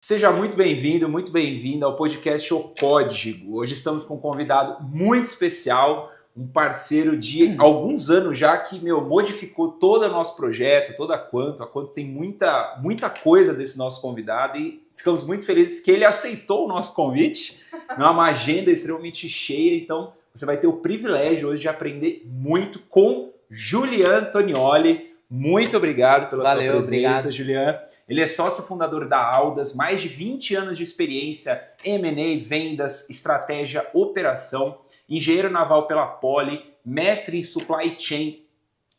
Seja muito bem-vindo ao podcast O Código. Hoje estamos com um convidado muito especial, um parceiro de alguns anos já que, modificou todo o nosso projeto, toda a Quanto tem muita coisa desse nosso convidado e ficamos muito felizes que ele aceitou o nosso convite. É uma agenda extremamente cheia, então você vai ter o privilégio hoje de aprender muito com Julian Antonioli. Muito obrigado pela sua presença, obrigado. Julian. Ele é sócio fundador da Aldas, mais de 20 anos de experiência em M&A, vendas, estratégia, operação, engenheiro naval pela Poli, mestre em supply chain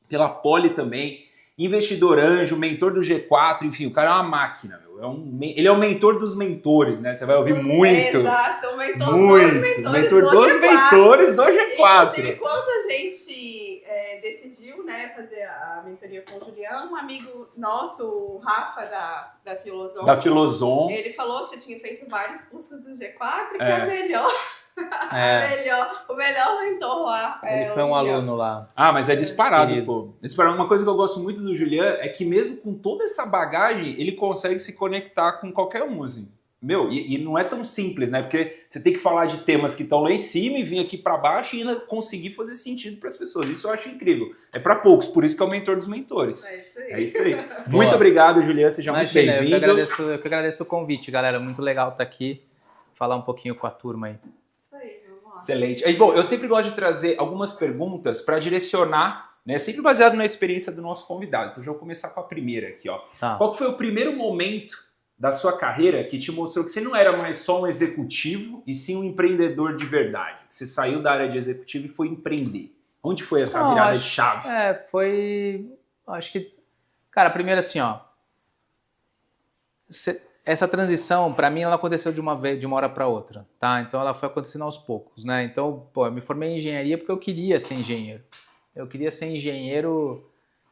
pela Poli também, investidor anjo, mentor do G4, enfim, o cara é uma máquina, meu. Ele é o mentor dos mentores, né? Você vai ouvir muito. Exato, o mentor mentor dos mentores do G4. Inclusive, quando a gente decidiu, né, fazer a mentoria com o Julian, um amigo nosso, o Rafa da Filozon, ele falou que já tinha feito vários cursos do G4 e que é o melhor. O melhor mentor lá. Ele foi um aluno lá. Ah, mas é disparado, pô. Disparado. Uma coisa que eu gosto muito do Julian é que mesmo com toda essa bagagem, ele consegue se conectar com qualquer um, assim. E não é tão simples, né? Porque você tem que falar de temas que estão lá em cima e vir aqui para baixo e ainda conseguir fazer sentido para as pessoas. Isso eu acho incrível. É para poucos, por isso que é o mentor dos mentores. É isso aí. Muito obrigado, Julian. Seja muito bem-vindo. Eu que agradeço o convite, galera. Muito legal estar aqui, falar um pouquinho com a turma aí. Excelente. Bom, eu sempre gosto de trazer algumas perguntas para direcionar, né? Sempre baseado na experiência do nosso convidado. Então, já vou começar com a primeira aqui, ó. Tá. Qual que foi o primeiro momento da sua carreira que te mostrou que você não era mais só um executivo e sim um empreendedor de verdade? Que você saiu da área de executivo e foi empreender. Onde foi essa virada de chave? Acho que, cara, primeiro assim, ó. Essa transição, para mim, ela aconteceu de uma hora para outra, tá? Então, ela foi acontecendo aos poucos, né? Então, eu me formei em engenharia porque eu queria ser engenheiro. Eu queria ser engenheiro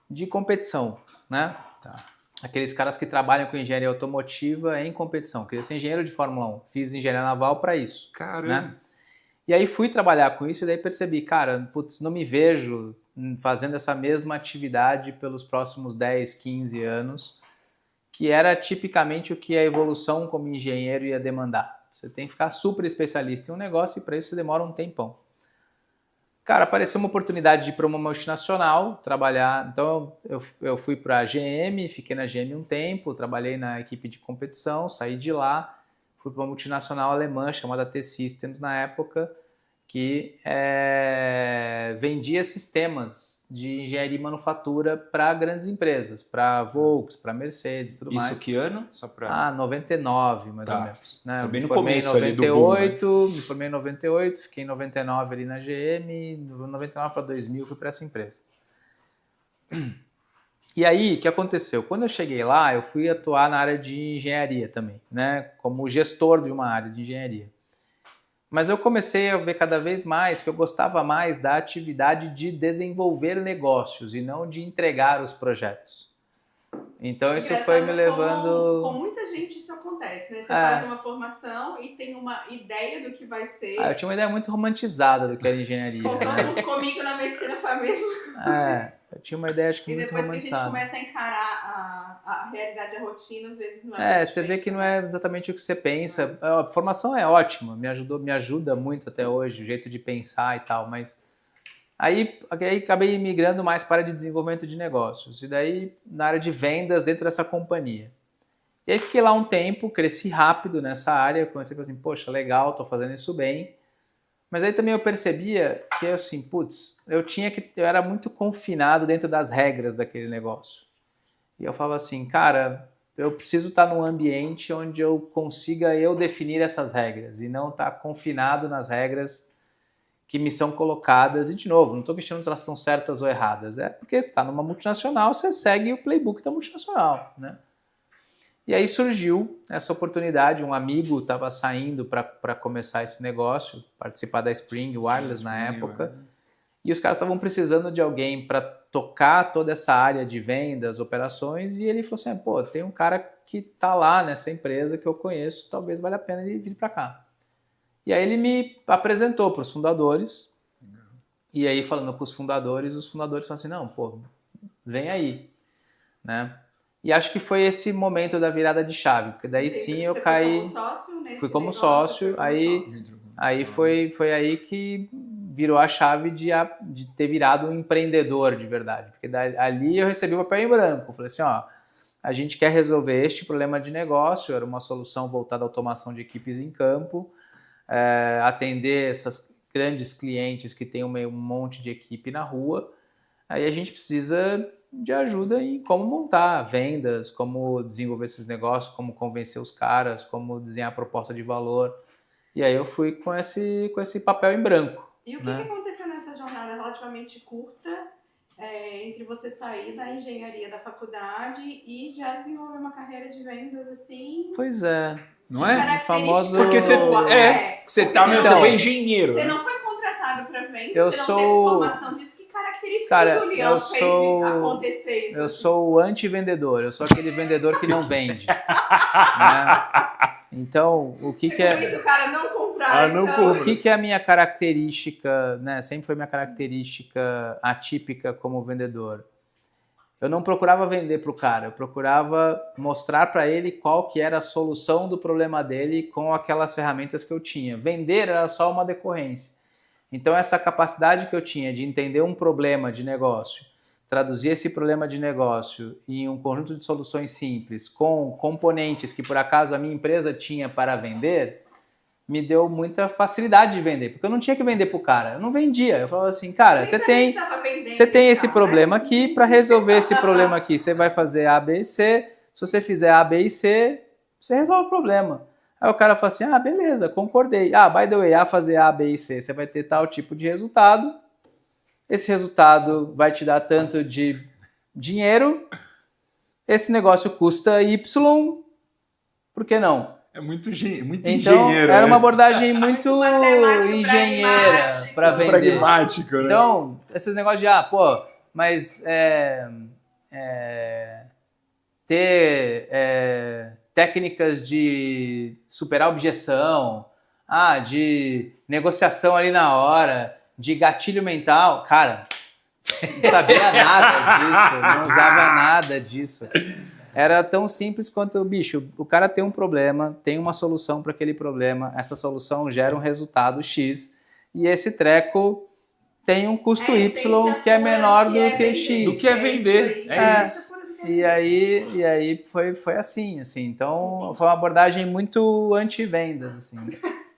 de competição, né? Tá. Aqueles caras que trabalham com engenharia automotiva em competição. Eu queria ser engenheiro de Fórmula 1. Fiz engenharia naval para isso. Caramba! Né? E aí fui trabalhar com isso e daí percebi, cara, não me vejo fazendo essa mesma atividade pelos próximos 10, 15 anos, que era tipicamente o que a evolução como engenheiro ia demandar. Você tem que ficar super especialista em um negócio e para isso você demora um tempão. Cara, apareceu uma oportunidade de ir para uma multinacional, trabalhar. Então eu fui para a GM, fiquei na GM um tempo, trabalhei na equipe de competição, saí de lá, fui para uma multinacional alemã chamada T-Systems na época, que vendia sistemas de engenharia e manufatura para grandes empresas, para Volks, para Mercedes, tudo mais. Isso que ano? Só pra... 99, mais ou menos. Né? Bem no começo ali do boom, né? Me formei em 98, fiquei em 99 ali na GM, 99 para 2000 fui para essa empresa. E aí, o que aconteceu? Quando eu cheguei lá, eu fui atuar na área de engenharia também, né? Como gestor de uma área de engenharia. Mas eu comecei a ver cada vez mais que eu gostava mais da atividade de desenvolver negócios e não de entregar os projetos. Então isso foi me levando... Com muita gente isso acontece, né? Você faz uma formação e tem uma ideia do que vai ser. Eu tinha uma ideia muito romantizada do que era engenharia. Comigo na medicina foi a mesma coisa. Eu tinha uma ideia, acho que muito romantizada. E depois que a gente começa a encarar a realidade, a rotina, às vezes não é. Você vê que não é exatamente o que você pensa. A formação é ótima, me ajuda muito até hoje, o jeito de pensar e tal, mas aí acabei migrando mais para a área de desenvolvimento de negócios, e daí na área de vendas dentro dessa companhia. E aí fiquei lá um tempo, cresci rápido nessa área, comecei a falar assim, poxa, legal, tô fazendo isso bem. Mas aí também eu percebia que assim, eu era muito confinado dentro das regras daquele negócio. E eu falava assim, cara, eu preciso estar num ambiente onde eu consiga definir essas regras e não estar confinado nas regras que me são colocadas. E de novo, não estou questionando se elas são certas ou erradas. É porque você está numa multinacional, você segue o playbook da multinacional, né? E aí surgiu essa oportunidade, um amigo estava saindo para começar esse negócio, participar da Spring Wireless na época, e os caras estavam precisando de alguém para tocar toda essa área de vendas, operações, e ele falou assim, tem um cara que está lá nessa empresa que eu conheço, talvez valha a pena ele vir para cá. E aí ele me apresentou para os fundadores, e aí falando com os fundadores falaram assim, não, vem aí, né? E acho que foi esse momento da virada de chave, porque daí sim eu caí... Como sócio nesse fui como negócio, sócio, aí foi aí que virou a chave de ter virado um empreendedor de verdade. Porque ali eu recebi o papel em branco. Eu falei assim, ó, a gente quer resolver este problema de negócio, era uma solução voltada à automação de equipes em campo, atender essas grandes clientes que têm um monte de equipe na rua. Aí a gente precisa de ajuda em como montar vendas, como desenvolver esses negócios, como convencer os caras, como desenhar a proposta de valor. E aí eu fui com esse papel em branco. E o que aconteceu nessa jornada relativamente curta entre você sair da engenharia da faculdade e já desenvolver uma carreira de vendas assim? Pois é. Não é? O famoso... Porque você foi engenheiro. Você não foi contratado para venda, eu você não sou... teve formação disso. Que característica do Julião fez acontecer isso? Eu sou o anti-vendedor, eu sou aquele vendedor que não vende. Né? Então, o que é... Por isso o cara não comprar, O que é a minha característica, né? Sempre foi minha característica atípica como vendedor. Eu não procurava vender para o cara, eu procurava mostrar para ele qual que era a solução do problema dele com aquelas ferramentas que eu tinha. Vender era só uma decorrência. Então, essa capacidade que eu tinha de entender um problema de negócio, traduzir esse problema de negócio em um conjunto de soluções simples, com componentes que, por acaso, a minha empresa tinha para vender, me deu muita facilidade de vender. Porque eu não tinha que vender para o cara, eu não vendia. Eu falava assim, cara, você tem esse problema aqui, para resolver esse problema aqui, você vai fazer A, B e C. Se você fizer A, B e C, você resolve o problema. Aí o cara fala assim, beleza, concordei. By the way, fazer A, B e C, você vai ter tal tipo de resultado. Esse resultado vai te dar tanto de dinheiro. Esse negócio custa Y. Por que não? É muito engenheiro. Então, era uma abordagem muito engenheira para vender. Pragmático, né? Então, esses negócios de, mas ter técnicas de superar objeção, de negociação ali na hora, de gatilho mental, cara, não sabia nada disso, não usava nada disso. Era tão simples quanto, o cara tem um problema, tem uma solução para aquele problema, essa solução gera um resultado X, e esse treco tem um custo Y que é menor do que X. Do que é vender, isso. E aí foi assim. Então foi uma abordagem muito anti-vendas, assim.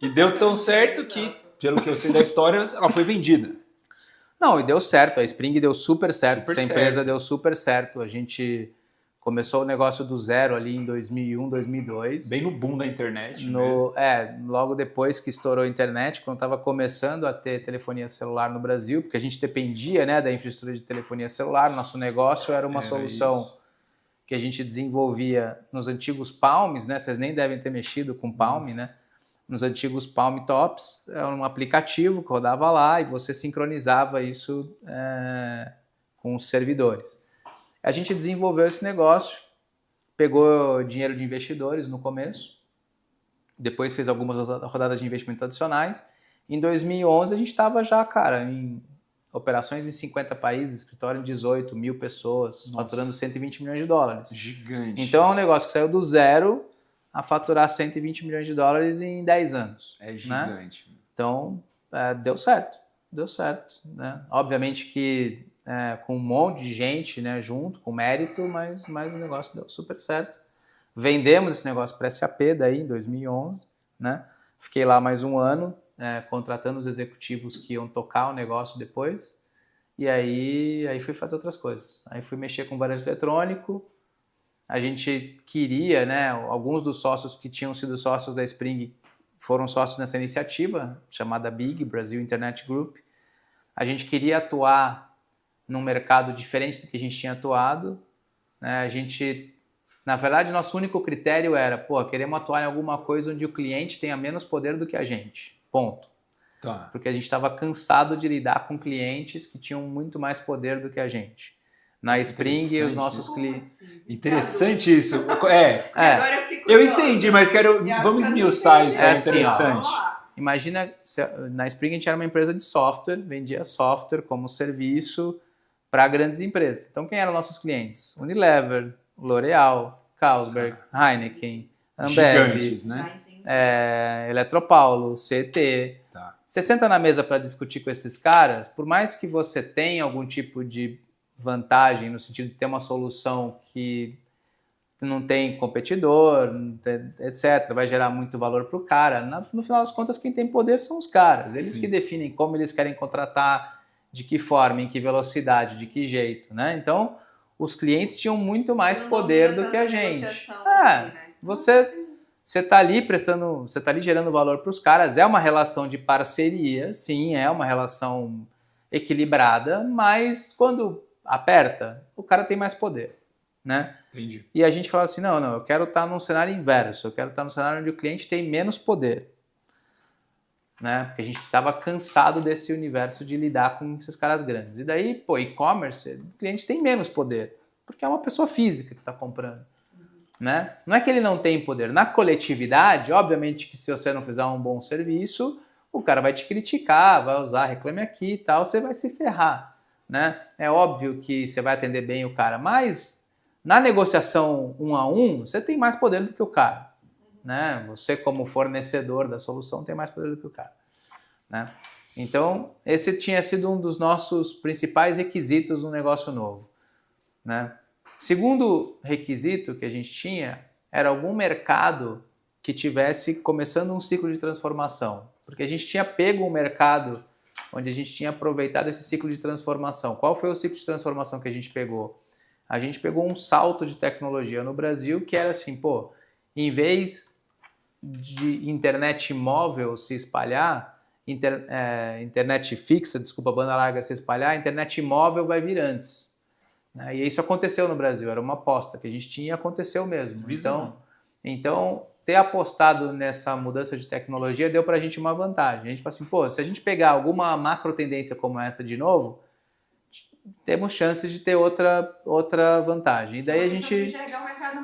E deu tão certo que, pelo que eu sei da história, ela foi vendida. Não, e deu certo, a Spring deu super certo, essa empresa deu super certo. A gente começou o negócio do zero ali em 2001, 2002. Bem no boom da internet logo depois que estourou a internet, quando estava começando a ter telefonia celular no Brasil, porque a gente dependia, né, da infraestrutura de telefonia celular, nosso negócio era uma solução que a gente desenvolvia nos antigos Palms, né, vocês nem devem ter mexido com Palm, né? Nos antigos Palm Tops, era um aplicativo que rodava lá e você sincronizava isso com os servidores. A gente desenvolveu esse negócio, pegou dinheiro de investidores no começo, depois fez algumas rodadas de investimento adicionais. Em 2011 a gente estava já, cara, em operações em 50 países, escritório em 18 mil pessoas, faturando 120 milhões de dólares. Gigante. Então é um negócio que saiu do zero a faturar 120 milhões de dólares em 10 anos. É gigante. Né? Então, deu certo. Né? Obviamente que com um monte de gente, né, junto, com mérito, mas o negócio deu super certo. Vendemos esse negócio para a SAP daí em 2011, né? Fiquei lá mais um ano, contratando os executivos que iam tocar o negócio depois, e aí fui fazer outras coisas. Aí fui mexer com varejo eletrônico. A gente queria, né, alguns dos sócios que tinham sido sócios da Spring foram sócios nessa iniciativa, chamada BIG, Brasil Internet Group. A gente queria atuar num mercado diferente do que a gente tinha atuado, né? Na verdade, nosso único critério era, queremos atuar em alguma coisa onde o cliente tenha menos poder do que a gente, ponto. Tá. Porque a gente estava cansado de lidar com clientes que tinham muito mais poder do que a gente. Na Spring, os nossos clientes... Interessante isso. Eu entendi, mas vamos esmiuçar isso, é interessante. Imagina, na Spring a gente era uma empresa de software, vendia software como serviço para grandes empresas. Então, quem eram nossos clientes? Unilever, L'Oréal, Carlsberg, Heineken, Ambev, gigantes, né? Eletropaulo, CET. Tá. Você senta na mesa para discutir com esses caras, por mais que você tenha algum tipo de vantagem no sentido de ter uma solução que não tem competidor, etc., vai gerar muito valor para o cara. No final das contas, quem tem poder são os caras. Eles que definem como eles querem contratar, de que forma, em que velocidade, de que jeito, né? Então, os clientes tinham muito mais poder do que a gente. Assim, né? Você está ali prestando, você está ali gerando valor para os caras. É uma relação de parceria, sim, é uma relação equilibrada, mas quando aperta, o cara tem mais poder, né? Entendi. E a gente fala assim, não, eu quero estar num cenário inverso, eu quero estar num cenário onde o cliente tem menos poder, né? Porque a gente estava cansado desse universo de lidar com esses caras grandes. E daí, pô, e-commerce, o cliente tem menos poder, porque é uma pessoa física que está comprando, né? Não é que ele não tem poder. Na coletividade, obviamente que se você não fizer um bom serviço, o cara vai te criticar, vai usar reclame aqui e tal, você vai se ferrar, né? É óbvio que você vai atender bem o cara, mas na negociação 1 a 1, você tem mais poder do que o cara, né? Você como fornecedor da solução tem mais poder do que o cara, né? Então, esse tinha sido um dos nossos principais requisitos no negócio novo, né? Segundo requisito que a gente tinha era algum mercado que tivesse começando um ciclo de transformação, porque a gente tinha pego um mercado onde a gente tinha aproveitado esse ciclo de transformação. Qual foi o ciclo de transformação que a gente pegou? A gente pegou um salto de tecnologia no Brasil que era assim, pô, em vez de internet móvel se espalhar, internet fixa, desculpa, banda larga se espalhar, internet móvel vai vir antes. E isso aconteceu no Brasil, era uma aposta que a gente tinha e aconteceu mesmo. Então, ter apostado nessa mudança de tecnologia deu para a gente uma vantagem. A gente fala assim, pô, se a gente pegar alguma macro tendência como essa de novo, temos chances de ter outra vantagem. E daí a gente enxergar o mercado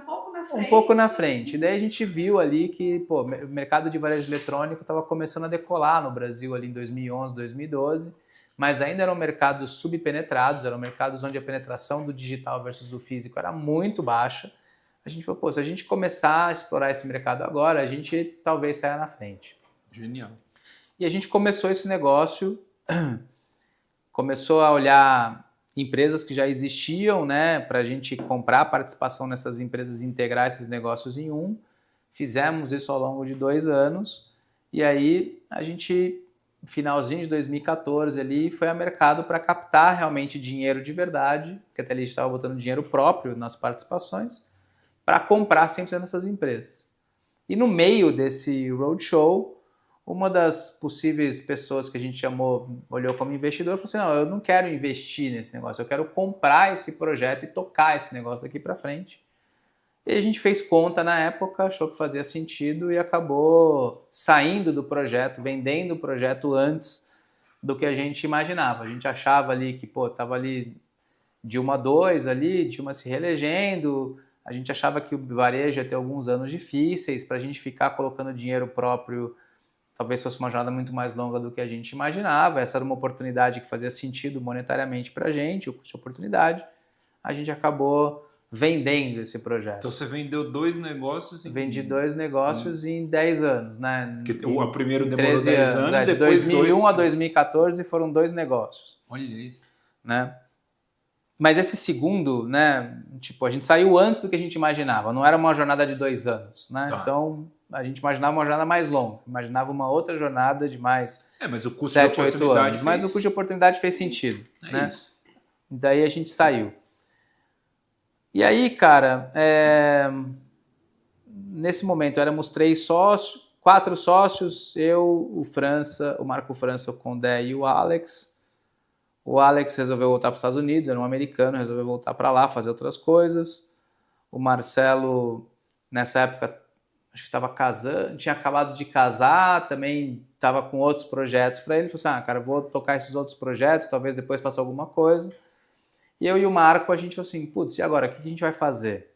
um pouco na frente. E daí a gente viu ali que pô, o mercado de varejo eletrônico estava começando a decolar no Brasil ali em 2011, 2012, mas ainda eram mercados subpenetrados, eram mercados onde a penetração do digital versus do físico era muito baixa. A gente falou, pô, se a gente começar a explorar esse mercado agora, a gente talvez saia na frente. Genial. E a gente começou esse negócio, começou a olhar empresas que já existiam, né, para a gente comprar participação nessas empresas e integrar esses negócios em um. Fizemos isso ao longo de 2 anos e aí a gente, finalzinho de 2014 ali, foi a mercado para captar realmente dinheiro de verdade, porque até ali a gente estava botando dinheiro próprio nas participações, para comprar 100% dessas empresas. E no meio desse roadshow, uma das possíveis pessoas que a gente chamou, olhou como investidor, falou assim, não, eu não quero investir nesse negócio, eu quero comprar esse projeto e tocar esse negócio daqui para frente. E a gente fez conta na época, achou que fazia sentido e acabou saindo do projeto, vendendo o projeto antes do que a gente imaginava. A gente achava ali que, pô, tava ali Dilma 2 ali, Dilma se reelegendo, a gente achava que o varejo ia ter alguns anos difíceis, para a gente ficar colocando dinheiro próprio, talvez fosse uma jornada muito mais longa do que a gente imaginava. Essa era uma oportunidade que fazia sentido monetariamente para a gente, o custo de oportunidade. A gente acabou vendendo esse projeto. Então você vendeu 2 negócios? Vendi 2 negócios em 10 anos, né? O primeiro demorou 10 anos, de 2001 a 2014 foram 2 negócios. Olha isso. Né? Mas esse segundo, né, tipo, a gente saiu antes do que a gente imaginava, não era uma jornada de 2 anos, né? Tá. Então, a gente imaginava uma jornada mais longa, imaginava uma outra jornada de mais mas o custo 7, de 8 oportunidade anos. Mas o custo de oportunidade fez sentido, né? Isso. Daí a gente saiu. E aí, cara, nesse momento éramos 4 sócios, eu, o França, o Marco França, o Condé e o Alex. O Alex resolveu voltar para os Estados Unidos, era um americano, resolveu voltar para lá, fazer outras coisas. O Marcelo, nessa época, acho que estava casando, tinha acabado de casar, também estava com outros projetos para ele. Ele falou assim, cara, vou tocar esses outros projetos, talvez depois faça alguma coisa. E eu e o Marco, a gente falou assim, putz, e agora, o que a gente vai fazer?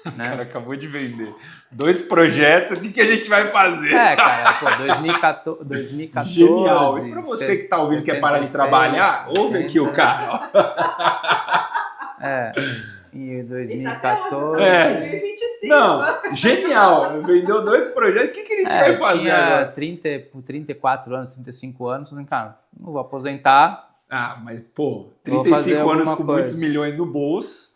O cara acabou de vender 2 projetos, o que a gente vai fazer? Cara, pô, 2014... Genial! Isso pra você que tá ouvindo que quer parar de trabalhar, ouve aqui o cara. em E tá até 2014. hoje, 2025. Não, genial. Vendeu 2 projetos. O que a gente vai fazer tinha agora? 34 anos, 35 anos. Falei, cara, não vou aposentar. Ah, mas, pô, Vou fazer 35 anos alguma com coisa. muitos milhões no bolso.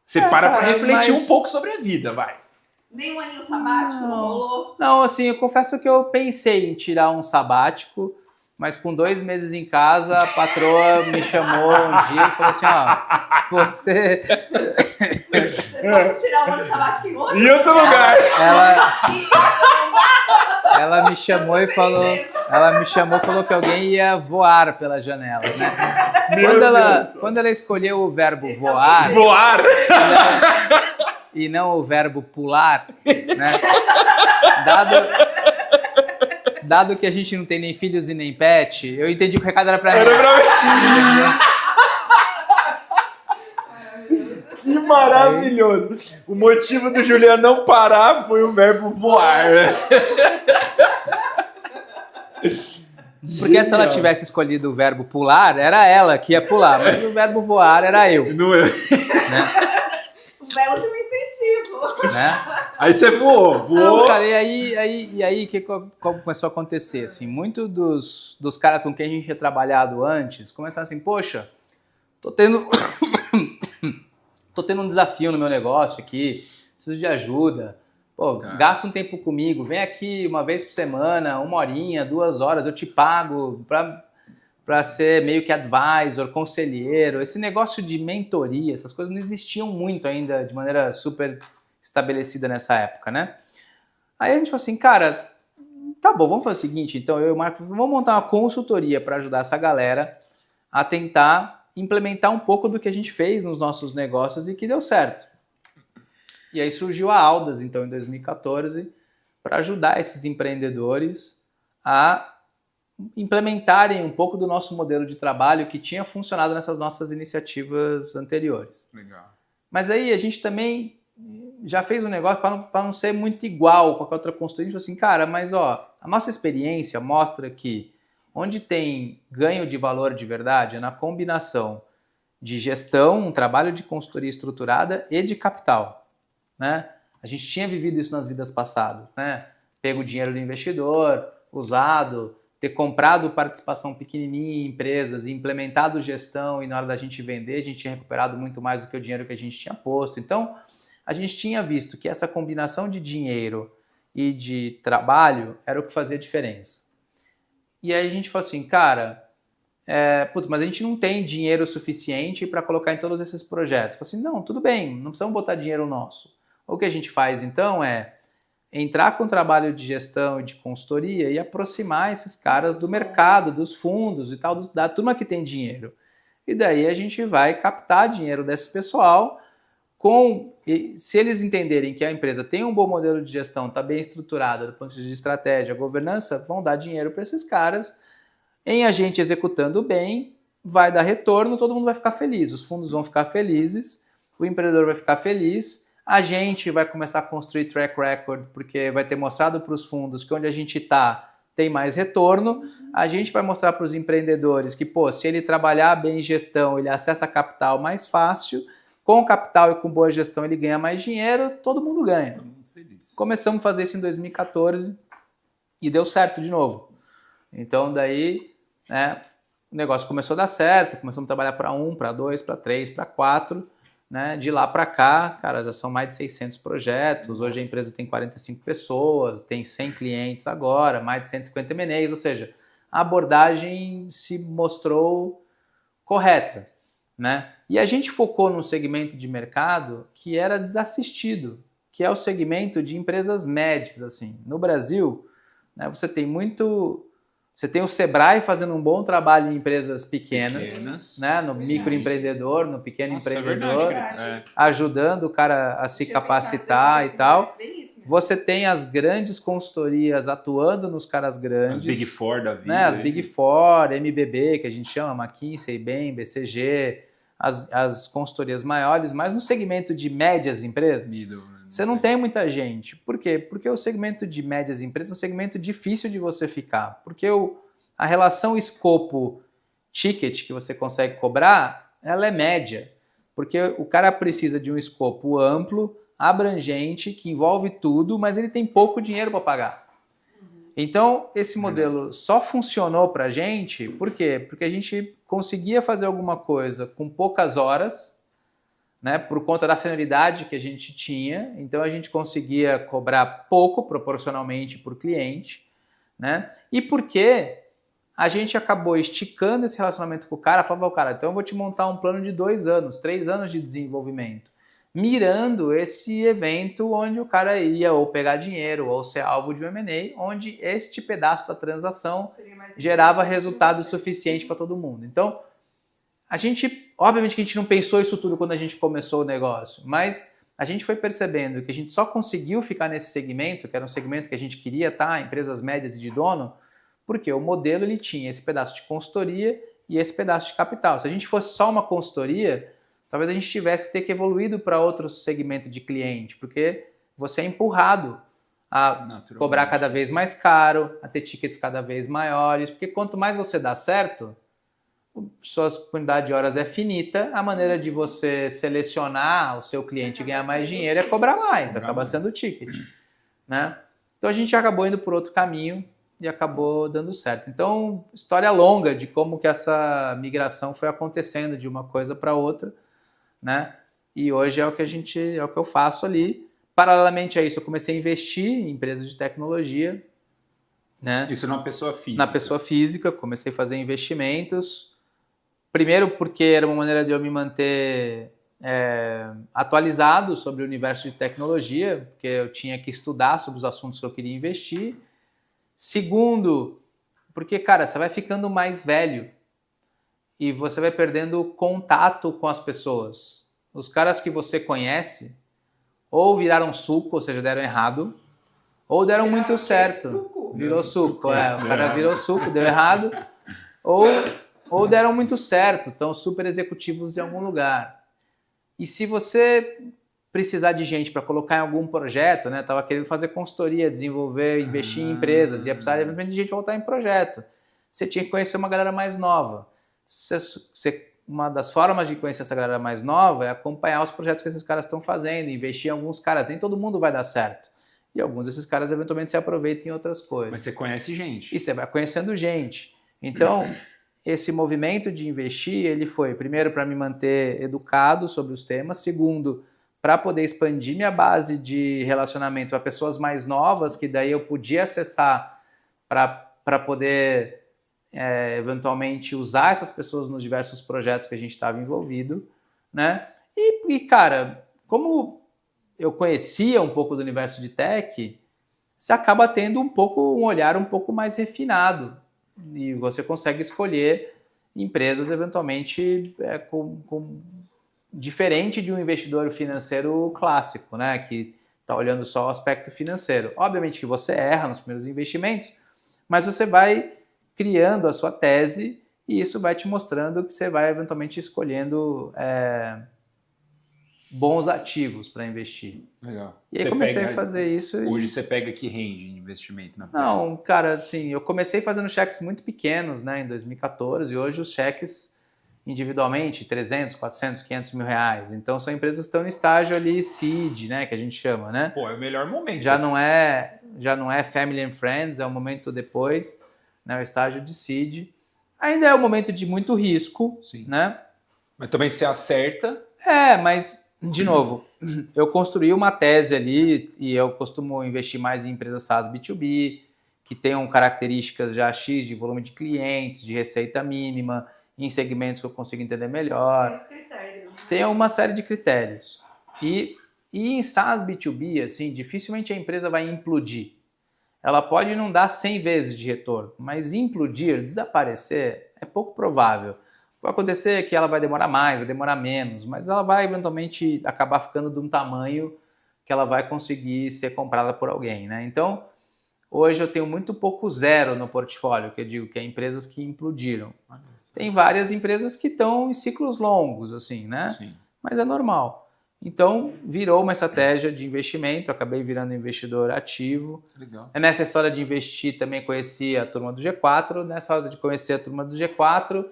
Você para pra cara, refletir mas- um pouco sobre a vida, vai. Nem um aninho sabático não rolou. Não, assim, eu confesso que eu pensei em tirar um sabático, mas com 2 meses em casa, a patroa me chamou um dia e falou assim, ó, você... Você pode tirar um ano sabático em outro Em outro lugar. Ela me chamou e falou que alguém ia voar pela janela, né? Quando ela escolheu o verbo voar Voar. e não o verbo pular, né? Dado que a gente não tem nem filhos e nem pet, eu entendi que o recado era pra Era mim. pra mim. Que maravilhoso. O motivo do Juliano não parar foi o verbo voar. Porque se ela tivesse escolhido o verbo pular, era ela que ia pular, mas o verbo voar era eu. Não é? Um belo de um incentivo. Né? Aí você voou. Não, cara, e aí que começou a acontecer? Assim, muito dos caras com quem a gente tinha trabalhado antes começaram assim, poxa, tô tendo um desafio no meu negócio aqui, preciso de ajuda. Pô, gasta um tempo comigo, vem aqui uma vez por semana, 1 horinha, 2 horas, eu te pago para ser meio que advisor, conselheiro. Esse negócio de mentoria, essas coisas não existiam muito ainda de maneira super estabelecida nessa época, né? Aí a gente falou assim, cara, tá bom, vamos fazer o seguinte, então eu e o Marco, vamos montar uma consultoria para ajudar essa galera a tentar implementar um pouco do que a gente fez nos nossos negócios e que deu certo. E aí surgiu a Aldas, então, em 2014, para ajudar esses empreendedores a implementarem um pouco do nosso modelo de trabalho que tinha funcionado nessas nossas iniciativas anteriores. Legal. Mas aí a gente também já fez um negócio para não ser muito igual com qualquer outra consultoria. A gente falou assim, cara, mas ó, a nossa experiência mostra que onde tem ganho de valor de verdade é na combinação de gestão, um trabalho de consultoria estruturada e de capital. Né? A gente tinha vivido isso nas vidas passadas, né? Pego o dinheiro do investidor, usado, ter comprado participação pequenininha em empresas e implementado gestão e na hora da gente vender, a gente tinha recuperado muito mais do que o dinheiro que a gente tinha posto. Então, a gente tinha visto que essa combinação de dinheiro e de trabalho era o que fazia diferença. E aí a gente falou assim, cara, mas a gente não tem dinheiro suficiente para colocar em todos esses projetos. Falei assim, não, tudo bem, não precisamos botar dinheiro nosso. O que a gente faz então é entrar com o trabalho de gestão e de consultoria e aproximar esses caras do mercado, dos fundos e tal, da turma que tem dinheiro. E daí a gente vai captar dinheiro desse pessoal se eles entenderem que a empresa tem um bom modelo de gestão, está bem estruturada do ponto de vista de estratégia, governança, vão dar dinheiro para esses caras. Em a gente executando bem, vai dar retorno, todo mundo vai ficar feliz, os fundos vão ficar felizes, o empreendedor vai ficar feliz, a gente vai começar a construir track record, porque vai ter mostrado para os fundos que onde a gente está tem mais retorno, a gente vai mostrar para os empreendedores que, se ele trabalhar bem em gestão, ele acessa capital mais fácil, com capital e com boa gestão ele ganha mais dinheiro, todo mundo ganha. Começamos a fazer isso em 2014 e deu certo de novo. Então daí, o negócio começou a dar certo, começamos a trabalhar para 1, para 2, para 3, para 4, né? De lá para cá, cara, já são mais de 600 projetos. Nossa. Hoje a empresa tem 45 pessoas, tem 100 clientes agora, mais de 150 M&As, ou seja, a abordagem se mostrou correta, né? E a gente focou num segmento de mercado que era desassistido, que é o segmento de empresas médias. Assim. No Brasil, né, você tem o Sebrae fazendo um bom trabalho em empresas pequenas. Né, no microempreendedor, no pequeno empreendedor, ajudando o cara a se capacitar e tal. Você tem as grandes consultorias atuando nos caras grandes. As Big Four da vida. Né, as Big Four, MBB, que a gente chama, McKinsey, BEM, BCG, as consultorias maiores, mas no segmento de médias empresas, você não tem muita gente. Por quê? Porque o segmento de médias empresas é um segmento difícil de você ficar. Porque a relação escopo-ticket que você consegue cobrar, ela é média. Porque o cara precisa de um escopo amplo, abrangente, que envolve tudo, mas ele tem pouco dinheiro para pagar. Então, esse modelo só funcionou para a gente, por quê? Porque a gente conseguia fazer alguma coisa com poucas horas, né, por conta da senioridade que a gente tinha, então a gente conseguia cobrar pouco proporcionalmente por cliente, né? E porque a gente acabou esticando esse relacionamento com o cara, falava, cara, então eu vou te montar um plano de 2 anos, 3 anos de desenvolvimento, mirando esse evento onde o cara ia ou pegar dinheiro ou ser alvo de um M&A, onde este pedaço da transação gerava resultado suficiente para todo mundo. Então, a gente, obviamente que a gente não pensou isso tudo quando a gente começou o negócio, mas a gente foi percebendo que a gente só conseguiu ficar nesse segmento, que era um segmento que a gente queria estar, empresas médias e de dono, porque o modelo ele tinha esse pedaço de consultoria e esse pedaço de capital. Se a gente fosse só uma consultoria, talvez a gente tivesse que ter evoluído para outro segmento de cliente, porque você é empurrado a cobrar cada vez mais caro, a ter tickets cada vez maiores, porque quanto mais você dá certo, sua quantidade de horas é finita, a maneira de você selecionar o seu cliente e ganhar mais dinheiro é cobrar mais, acaba sendo o ticket, né? Então a gente acabou indo por outro caminho e acabou dando certo. Então, história longa de como que essa migração foi acontecendo de uma coisa para outra, né? E hoje é o que eu faço ali. Paralelamente a isso, eu comecei a investir em empresas de tecnologia, né? Isso na pessoa física. Na pessoa física, comecei a fazer investimentos. Primeiro porque era uma maneira de eu me manter atualizado sobre o universo de tecnologia, porque eu tinha que estudar sobre os assuntos que eu queria investir. Segundo, porque, cara, você vai ficando mais velho e você vai perdendo contato com as pessoas. Os caras que você conhece ou viraram suco, ou seja, deram errado, ou deram muito certo. Suco. Virou suco, o cara virou suco, deu errado, ou deram muito certo, estão super executivos em algum lugar. E se você precisar de gente para colocar em algum projeto, né? Tava querendo fazer consultoria, desenvolver, investir em empresas, ia precisar de gente para voltar em projeto. Você tinha que conhecer uma galera mais nova. Uma das formas de conhecer essa galera mais nova é acompanhar os projetos que esses caras estão fazendo, investir em alguns caras. Nem todo mundo vai dar certo. E alguns desses caras eventualmente se aproveitam em outras coisas. Mas você conhece gente. E você vai conhecendo gente. Então, esse movimento de investir, ele foi, primeiro, para me manter educado sobre os temas. Segundo, para poder expandir minha base de relacionamento a pessoas mais novas, que daí eu podia acessar para poder eventualmente usar essas pessoas nos diversos projetos que a gente estava envolvido, né? E, cara, como eu conhecia um pouco do universo de tech, você acaba tendo um olhar um pouco mais refinado e você consegue escolher empresas eventualmente diferente de um investidor financeiro clássico, né? Que está olhando só o aspecto financeiro. Obviamente que você erra nos primeiros investimentos, mas você vai criando a sua tese e isso vai te mostrando que você vai eventualmente escolhendo bons ativos para investir. Legal. E aí comecei a fazer isso. Hoje você pega que rende de investimento na empresa? Não, cara, assim, eu comecei fazendo cheques muito pequenos, né, em 2014, e hoje os cheques individualmente, 300, 400, 500 mil reais. Então são empresas que estão no estágio ali seed, né, que a gente chama, né? Pô, é o melhor momento. Já não é family and friends, é o momento depois, né, o estágio de seed. Ainda é um momento de muito risco, sim, né? Mas também se acerta. Mas de novo, eu construí uma tese ali e eu costumo investir mais em empresas SaaS B2B, que tenham características já X de volume de clientes, de receita mínima, em segmentos que eu consigo entender melhor. Tem os critérios. Né? Tem uma série de critérios. E em SaaS B2B, assim, dificilmente a empresa vai implodir. Ela pode não dar 100 vezes de retorno, mas implodir, desaparecer, é pouco provável. Vai acontecer que ela vai demorar mais, vai demorar menos, mas ela vai eventualmente acabar ficando de um tamanho que ela vai conseguir ser comprada por alguém, né? Então, hoje eu tenho muito pouco zero no portfólio, que eu digo que é empresas que implodiram. Tem várias empresas que estão em ciclos longos, assim, né? Sim. Mas é normal. Então, virou uma estratégia de investimento, acabei virando investidor ativo. Legal. Nessa história de investir, também conheci a turma do G4. Nessa hora de conhecer a turma do G4,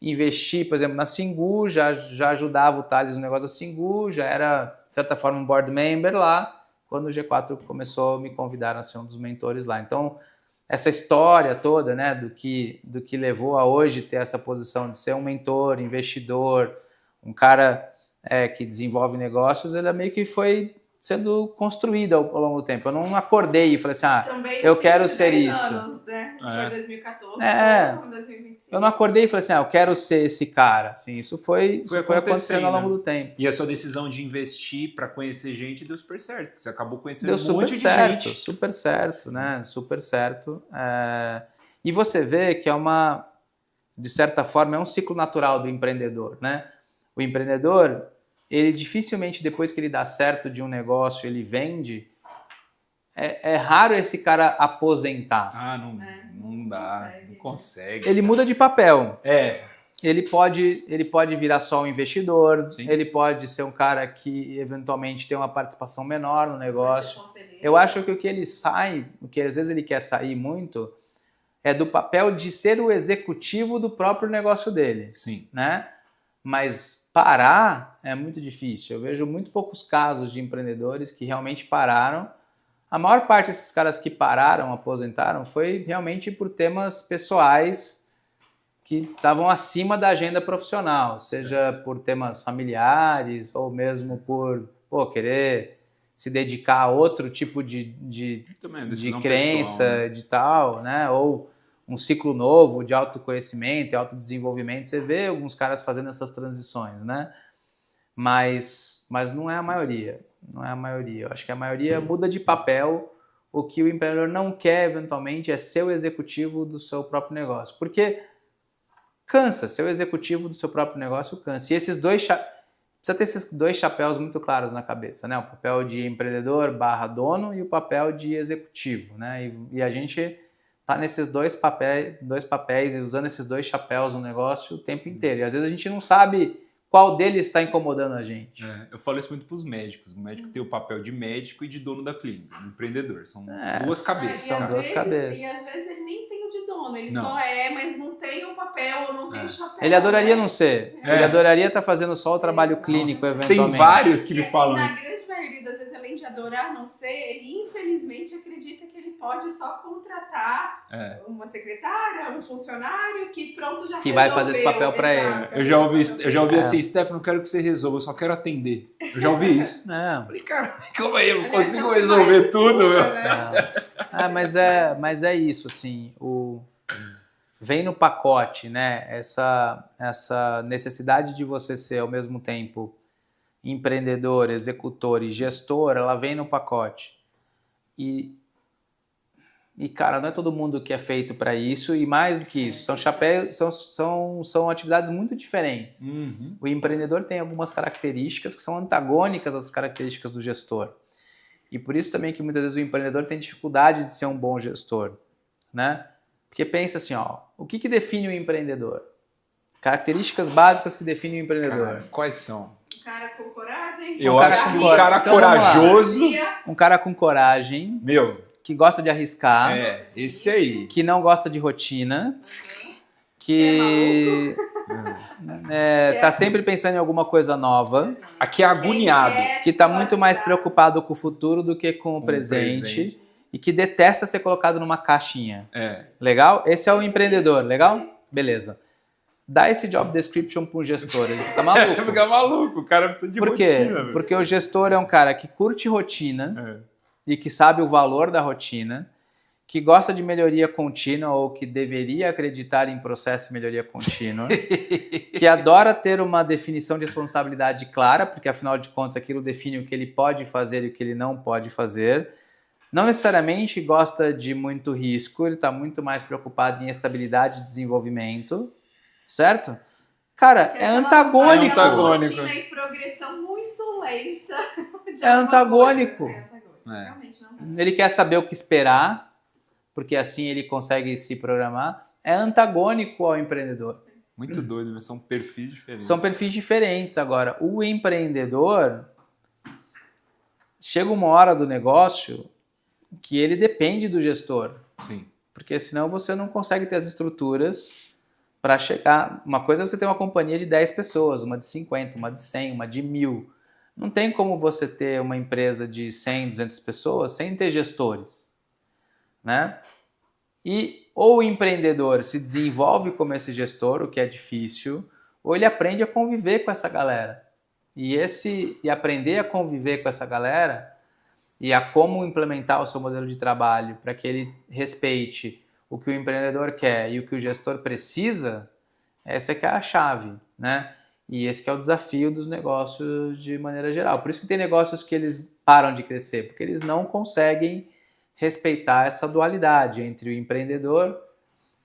investi, por exemplo, na Singu, já ajudava o Thales no negócio da Singu, já era, de certa forma, um board member lá, quando o G4 começou a me convidar a ser um dos mentores lá. Então, essa história toda, né, do que levou a hoje ter essa posição de ser um mentor, investidor, um cara que desenvolve negócios, ela meio que foi sendo construída ao longo do tempo. Eu não acordei e falei assim, também eu quero ser isso. Anos, né? Foi 2014, 2025. Eu não acordei e falei assim, eu quero ser esse cara. Assim, isso foi acontecendo ao longo do tempo. E a sua decisão de investir para conhecer gente deu super certo. Você acabou conhecendo um monte de gente. Super certo, né? Super certo. E você vê que de certa forma, é um ciclo natural do empreendedor, né? O empreendedor, ele dificilmente, depois que ele dá certo de um negócio, ele vende, é raro esse cara aposentar. Não dá, não consegue. Ele muda de papel. Ele pode virar só um investidor, sim. Ele pode ser um cara que eventualmente tem uma participação menor no negócio. Eu acho que o que às vezes ele quer sair muito, é do papel de ser o executivo do próprio negócio dele. Sim. Né? Mas parar é muito difícil. Eu vejo muito poucos casos de empreendedores que realmente pararam. A maior parte desses caras que pararam, aposentaram, foi realmente por temas pessoais que estavam acima da agenda profissional, seja por temas familiares ou mesmo por querer se dedicar a outro tipo de crença, pessoal, né? De tal, né? Ou um ciclo novo de autoconhecimento e autodesenvolvimento. Você vê alguns caras fazendo essas transições, né? Mas não é a maioria. Não é a maioria. Eu acho que a maioria muda de papel. O que o empreendedor não quer, eventualmente, é ser o executivo do seu próprio negócio. Porque cansa, ser o executivo do seu próprio negócio cansa. E esses precisa ter esses dois chapéus muito claros na cabeça, né? O papel de empreendedor / dono e o papel de executivo, né? E a gente tá nesses dois papéis e usando esses dois chapéus no negócio o tempo inteiro. E às vezes a gente não sabe qual deles está incomodando a gente. Eu falo isso muito para os médicos. O médico tem o papel de médico e de dono da clínica, o empreendedor. São duas cabeças. São duas cabeças. E às vezes ele nem tem o de dono, ele só mas não tem o papel, não tem o chapéu. Ele adoraria não ser. Ele adoraria estar fazendo só o trabalho clínico, eventualmente. Tem vários que me falam isso. Na grande maioria das vezes, além de adorar não ser, ele infelizmente acredita que ele pode só contratar uma secretária, um funcionário que pronto já que vai fazer esse papel para ele. Eu já ouvi assim, Stefano, não quero que você resolva, eu só quero atender. Eu já ouvi isso. Falei, cara, como aí? Eu não consigo resolver tudo, meu. Mas é isso, assim, vem no pacote, né? Essa necessidade de você ser ao mesmo tempo empreendedor, executor e gestor, ela vem no pacote. E cara, não é todo mundo que é feito para isso, e mais do que isso, são atividades muito diferentes. Uhum. O empreendedor tem algumas características que são antagônicas às características do gestor. E por isso também que muitas vezes o empreendedor tem dificuldade de ser um bom gestor, né? Porque pensa assim, o que define o empreendedor? Características básicas que definem o empreendedor. Cara, quais são? Um cara com coragem. Eu acho que um cara corajoso. Um cara com coragem. Que gosta de arriscar. Esse aí. Que não gosta de rotina. Que tá sempre pensando em alguma coisa nova. Aqui é agoniado. Que tá muito mais preocupado com o futuro do que com o presente. E que detesta ser colocado numa caixinha. Legal? Esse é o empreendedor. Legal? Beleza. Dá esse job description para um gestor. Ele fica maluco. Fica maluco. O cara precisa de rotina. Por quê? Porque o gestor é um cara que curte rotina. E que sabe o valor da rotina, que gosta de melhoria contínua ou que deveria acreditar em processo de melhoria contínua, que adora ter uma definição de responsabilidade clara, porque afinal de contas aquilo define o que ele pode fazer e o que ele não pode fazer. Não necessariamente gosta de muito risco, ele está muito mais preocupado em estabilidade e desenvolvimento, certo? Cara, é antagônico. Rotina e progressão muito lenta. É antagônico. Realmente não. Ele quer saber o que esperar, porque assim ele consegue se programar. É antagônico ao empreendedor. Muito doido, né? São perfis diferentes. São perfis diferentes. Agora, o empreendedor, chega uma hora do negócio que ele depende do gestor. Sim. Porque senão você não consegue ter as estruturas para chegar... Uma coisa é você ter uma companhia de 10 pessoas, uma de 50, uma de 100, uma de 1.000. Não tem como você ter uma empresa de 100, 200 pessoas sem ter gestores, né? E ou o empreendedor se desenvolve como esse gestor, o que é difícil, ou ele aprende a conviver com essa galera. E aprender a conviver com essa galera e a como implementar o seu modelo de trabalho para que ele respeite o que o empreendedor quer e o que o gestor precisa, essa é que é a chave, né? E esse que é o desafio dos negócios de maneira geral. Por isso que tem negócios que eles param de crescer, porque eles não conseguem respeitar essa dualidade entre o empreendedor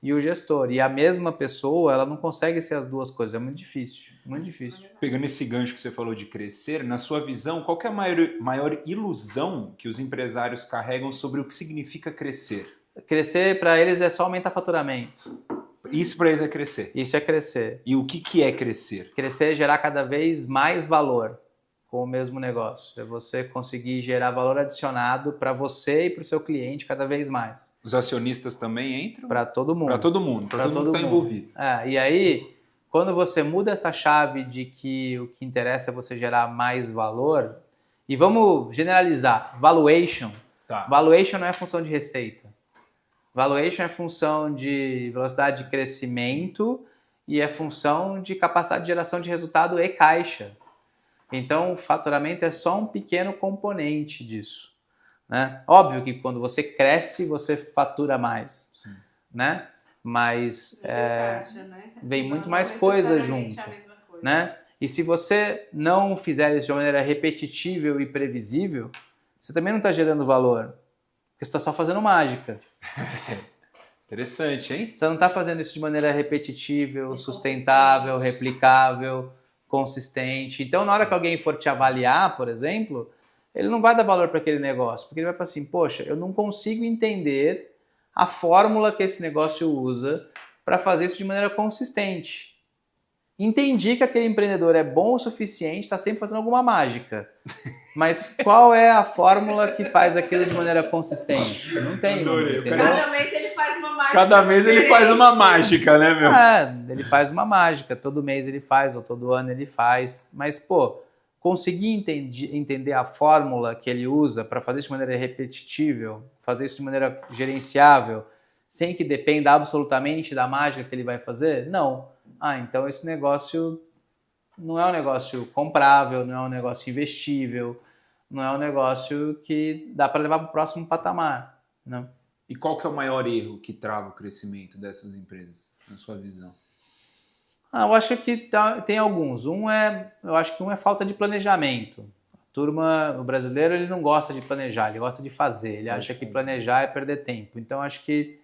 e o gestor. E a mesma pessoa, ela não consegue ser as duas coisas. É muito difícil, muito difícil. Pegando esse gancho que você falou de crescer, na sua visão, qual que é a maior ilusão que os empresários carregam sobre o que significa crescer? Crescer, para eles, é só aumentar faturamento. Isso para eles é crescer? Isso é crescer. E o que é crescer? Crescer é gerar cada vez mais valor com o mesmo negócio. É você conseguir gerar valor adicionado para você e para o seu cliente cada vez mais. Os acionistas também entram? Para todo mundo. Para todo mundo. Para todo mundo que está envolvido. E aí, quando você muda essa chave de que o que interessa é você gerar mais valor, e vamos generalizar, valuation. Tá. Valuation não é função de receita. Valuation é função de velocidade de crescimento e é função de capacidade de geração de resultado e caixa. Então, o faturamento é só um pequeno componente disso, né? Óbvio que quando você cresce, você fatura mais, sim, né? Mas caixa, né? Vem muito mais coisa junto, né? E se você não fizer isso de uma maneira repetitível e previsível, você também não está gerando valor, porque você está só fazendo mágica. Interessante, hein? Você não está fazendo isso de maneira repetitível, sustentável, replicável, consistente. Então, na hora que alguém for te avaliar, por exemplo, ele não vai dar valor para aquele negócio, porque ele vai falar assim, poxa, eu não consigo entender a fórmula que esse negócio usa para fazer isso de maneira consistente. Entendi que aquele empreendedor é bom o suficiente, está sempre fazendo alguma mágica. Mas qual é a fórmula que faz aquilo de maneira consistente? Não tem. Cada mês ele faz uma mágica. Cada mês ele faz uma mágica, né, meu? Ele faz uma mágica. Todo mês ele faz, ou todo ano ele faz. Mas, pô, conseguir entender a fórmula que ele usa para fazer isso de maneira repetitível, fazer isso de maneira gerenciável, sem que dependa absolutamente da mágica que ele vai fazer? Não. Então esse negócio não é um negócio comprável, não é um negócio investível, não é um negócio que dá para levar para o próximo patamar, né? E qual que é o maior erro que trava o crescimento dessas empresas, na sua visão? Eu acho que tem alguns. Eu acho que um é falta de planejamento. O brasileiro, ele não gosta de planejar, ele gosta de fazer. Ele acha que planejar é perder tempo. Então, acho que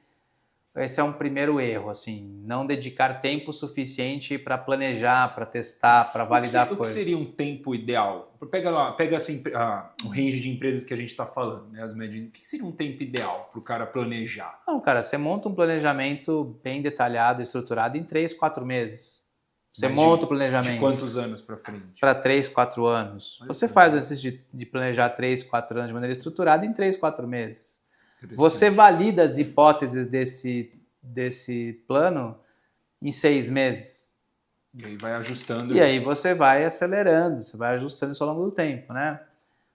esse é um primeiro erro, assim, não dedicar tempo suficiente para planejar, para testar, para validar coisas. O que seria um tempo ideal? Pega assim, o range de empresas que a gente está falando, né, as médias. O que seria um tempo ideal para o cara planejar? Não, cara, você monta um planejamento bem detalhado, estruturado em 3, 4 meses. Você monta o planejamento. De quantos anos para frente? Para 3, 4 anos. Você faz o exercício de planejar 3, 4 anos de maneira estruturada em 3, 4 meses. Você valida as hipóteses desse plano em 6 meses. E aí vai ajustando. E aí você vai acelerando, você vai ajustando isso ao longo do tempo, né?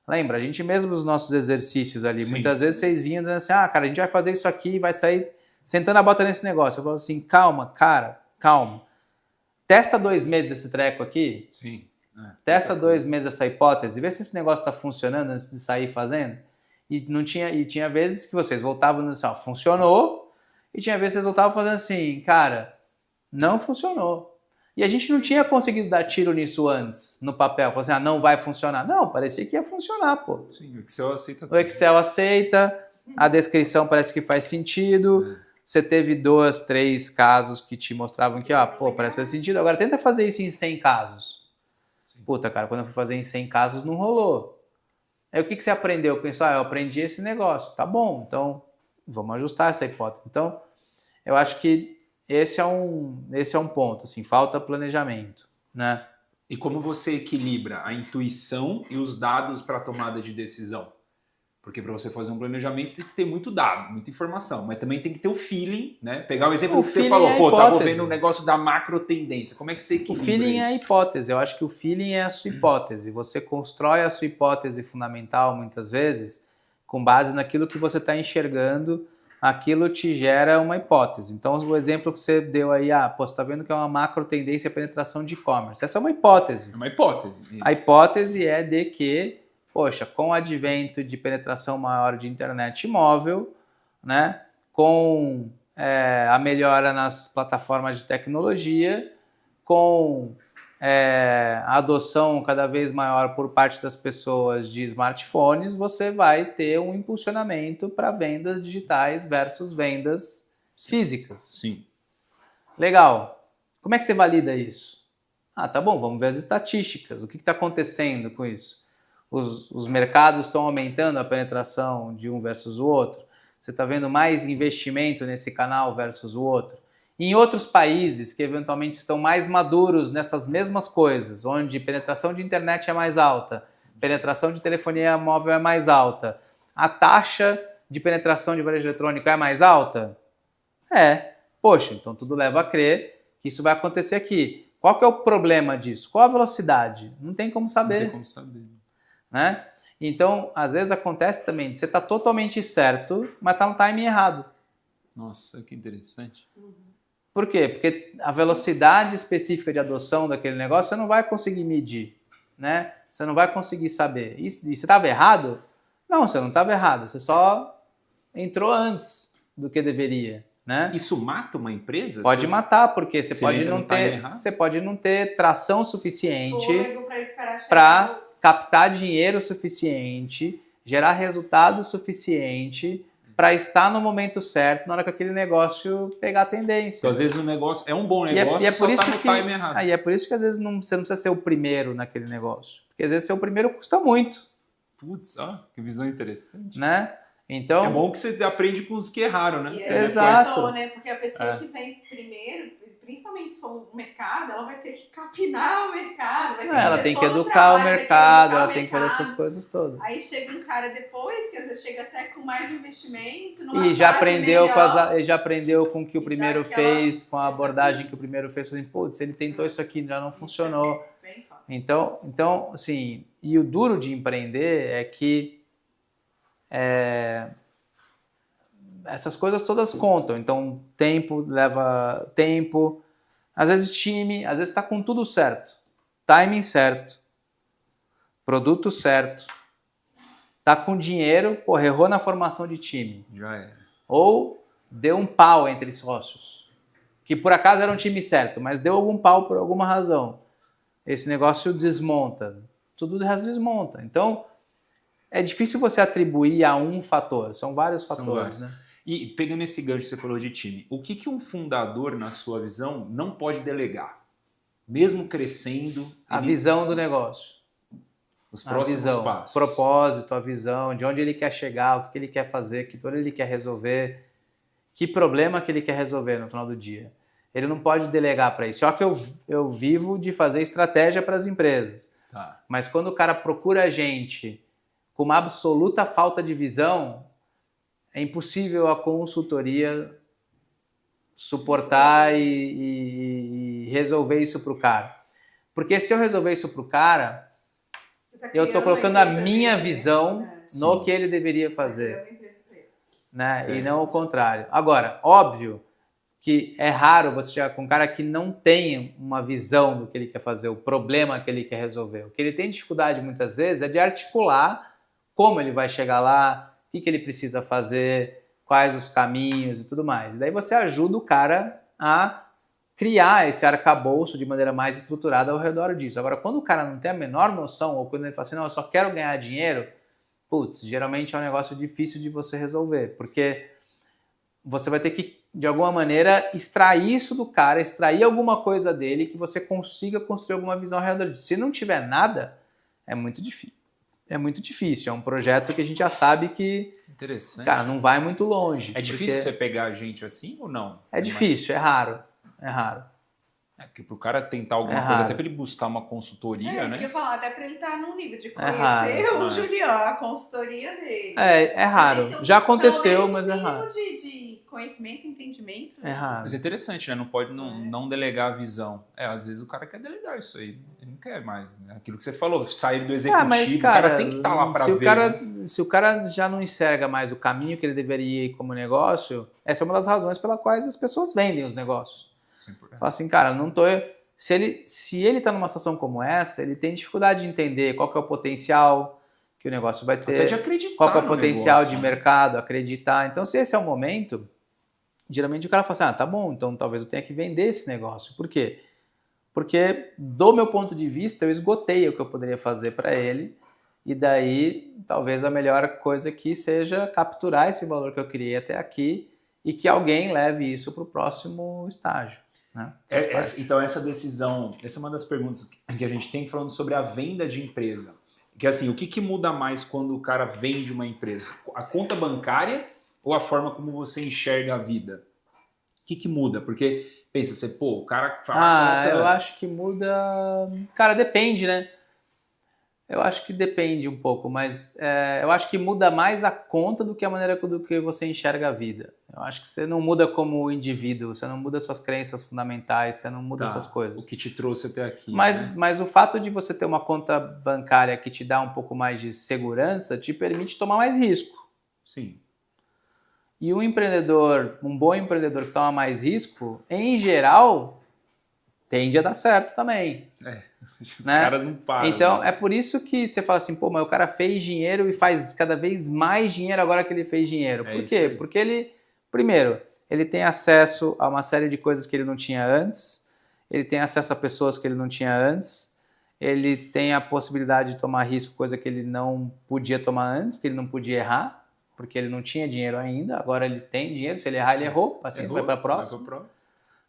Lembra, a gente mesmo nos nossos exercícios ali, muitas vezes vocês vinham dizendo assim, cara, a gente vai fazer isso aqui e vai sair sentando a bota nesse negócio. Eu falo assim, calma, cara, calma. Testa 2 meses esse treco aqui. Sim. Testa 2 meses essa hipótese, vê se esse negócio está funcionando antes de sair fazendo. E tinha vezes que vocês voltavam assim, funcionou, e tinha vezes que vocês voltavam fazendo assim, cara, não funcionou. E a gente não tinha conseguido dar tiro nisso antes, no papel. Falou assim, não vai funcionar. Não, parecia que ia funcionar, pô. Sim, o Excel aceita tudo. O Excel aceita, a descrição parece que faz sentido. Você teve 2, 3 casos que te mostravam que, parece que faz sentido. Agora tenta fazer isso em 100 casos. Sim. Puta, cara, quando eu fui fazer em 100 casos não rolou. Aí o que você aprendeu com isso? Eu aprendi esse negócio. Tá bom, então vamos ajustar essa hipótese. Então, eu acho que esse é um ponto, assim, falta planejamento, né? E como você equilibra a intuição e os dados para a tomada de decisão? Porque para você fazer um planejamento, você tem que ter muito dado, muita informação, mas também tem que ter o feeling, né? Pegar o exemplo que você falou, tava vendo um negócio da macro tendência, como é que você equilibra O feeling isso? é a hipótese, eu acho que o feeling é a sua hipótese. Você constrói a sua hipótese fundamental, muitas vezes, com base naquilo que você está enxergando, aquilo te gera uma hipótese. Então, o exemplo que você deu aí, você está vendo que é uma macro tendência a penetração de e-commerce. Essa é uma hipótese. É uma hipótese. Isso. A hipótese é de que, poxa, com o advento de penetração maior de internet móvel, né, com a melhora nas plataformas de tecnologia, com a adoção cada vez maior por parte das pessoas de smartphones, você vai ter um impulsionamento para vendas digitais versus vendas físicas. Sim. Legal. Como é que você valida isso? Tá bom, vamos ver as estatísticas. O que está acontecendo com isso? Os mercados estão aumentando a penetração de um versus o outro? Você está vendo mais investimento nesse canal versus o outro? Em outros países que eventualmente estão mais maduros nessas mesmas coisas, onde penetração de internet é mais alta, penetração de telefonia móvel é mais alta, a taxa de penetração de varejo eletrônico é mais alta? Poxa, então tudo leva a crer que isso vai acontecer aqui. Qual que é o problema disso? Qual a velocidade? Não tem como saber. Não tem como saber. Né? Então, às vezes acontece também de você estar totalmente certo, mas está no timing errado. Nossa, que interessante. Por quê? Porque a velocidade específica de adoção daquele negócio você não vai conseguir medir, né? Você não vai conseguir saber. E você estava errado? Não, você não estava errado. Você só entrou antes do que deveria, né? Isso mata uma empresa? Pode matar, porque você pode não ter tração suficiente para captar dinheiro suficiente, gerar resultado suficiente para estar no momento certo, na hora que aquele negócio pegar a tendência. Então, às vezes o negócio é um bom negócio, só está no time errado. É por isso que às vezes você não precisa ser o primeiro naquele negócio. Porque às vezes ser o primeiro custa muito. Putz, que visão interessante. Né? Então, é bom que você aprende com os que erraram, né? Exato. Né? Porque a pessoa que vem primeiro, principalmente se for um mercado, ela vai ter que capinar o mercado. Ela tem que educar o mercado, ela tem que fazer essas coisas todas. Aí chega um cara depois, que às vezes chega até com mais investimento. E já aprendeu, já aprendeu com o que o primeiro fez, com a abordagem que o primeiro fez. Putz, ele tentou isso aqui, já não funcionou. Então, assim, e o duro de empreender é que essas coisas todas contam. Então, tempo leva tempo. Às vezes time, às vezes está com tudo certo. Timing certo. Produto certo. Tá com dinheiro, errou na formação de time. Já era. Ou deu um pau entre sócios. Que por acaso era um time certo, mas deu algum pau por alguma razão. Esse negócio desmonta. Tudo do resto desmonta. Então, é difícil você atribuir a um fator. São vários fatores, né? E pegando esse gancho que você falou de time, o que um fundador, na sua visão, não pode delegar? Mesmo crescendo... A visão do negócio. Os próximos passos. O propósito, a visão, de onde ele quer chegar, o que ele quer fazer, que dor ele quer resolver, que problema que ele quer resolver no final do dia. Ele não pode delegar para isso. Só que eu vivo de fazer estratégia para as empresas. Tá. Mas quando o cara procura a gente com uma absoluta falta de visão, é impossível a consultoria suportar e resolver isso para o cara. Porque se eu resolver isso para o cara, eu estou colocando a minha visão no que ele deveria fazer. Né? E não o contrário. Agora, óbvio que é raro você chegar com um cara que não tem uma visão do que ele quer fazer, o problema que ele quer resolver. O que ele tem dificuldade muitas vezes é de articular como ele vai chegar lá, o que ele precisa fazer, quais os caminhos e tudo mais. E daí você ajuda o cara a criar esse arcabouço de maneira mais estruturada ao redor disso. Agora, quando o cara não tem a menor noção, ou quando ele fala assim, não, eu só quero ganhar dinheiro, putz, geralmente é um negócio difícil de você resolver, porque você vai ter que, de alguma maneira, extrair isso do cara, extrair alguma coisa dele que você consiga construir alguma visão ao redor disso. Se não tiver nada, é muito difícil. É muito difícil, é um projeto que a gente já sabe que, cara, não vai muito longe. É difícil você pegar a gente assim ou não? É difícil, é raro. É raro. Porque pro cara tentar alguma coisa, até para ele buscar uma consultoria, né? Isso que eu ia falar, até para ele estar num nível de conhecer o Julian, a consultoria dele. É raro. Já aconteceu, mas é raro. De conhecimento, entendimento. É raro. Mas é interessante, né? Não pode não delegar a visão. Às vezes o cara quer delegar isso aí. Ele não quer mais, né? Aquilo que você falou, sair do executivo, mas, cara, o cara tem que estar lá para ver. Se o cara já não enxerga mais o caminho que ele deveria ir como negócio, essa é uma das razões pelas quais as pessoas vendem os negócios. Fala assim, cara, não tô... Se ele está numa situação como essa, ele tem dificuldade de entender qual que é o potencial que o negócio vai ter, até de acreditar qual que é o potencial negócio, de mercado, acreditar. Então, se esse é o momento, geralmente o cara fala assim, tá bom, então talvez eu tenha que vender esse negócio. Por quê? Porque, do meu ponto de vista, eu esgotei o que eu poderia fazer para ele, e daí talvez a melhor coisa aqui seja capturar esse valor que eu criei até aqui e que alguém leve isso para o próximo estágio. Né? Então essa decisão, essa é uma das perguntas que a gente tem falando sobre a venda de empresa. Que assim, o que muda mais quando o cara vende uma empresa? A conta bancária ou a forma como você enxerga a vida? O que muda? Porque pensa, você, o cara fala... eu acho que muda... Cara, depende, né? Eu acho que depende um pouco, mas eu acho que muda mais a conta do que a maneira do que você enxerga a vida. Eu acho que você não muda como indivíduo, você não muda suas crenças fundamentais, você não muda essas coisas. O que te trouxe até aqui. Mas o fato de você ter uma conta bancária que te dá um pouco mais de segurança te permite tomar mais risco. Sim. E um bom empreendedor que toma mais risco, em geral, tende a dar certo também. Os caras não param. Então, é por isso que você fala assim, mas o cara fez dinheiro e faz cada vez mais dinheiro agora que ele fez dinheiro. Por quê? Porque ele, primeiro, ele tem acesso a uma série de coisas que ele não tinha antes, ele tem acesso a pessoas que ele não tinha antes, ele tem a possibilidade de tomar risco, coisa que ele não podia tomar antes, porque ele não podia errar, porque ele não tinha dinheiro ainda, agora ele tem dinheiro, se ele errar, ele errou, paciência, vai para a próxima.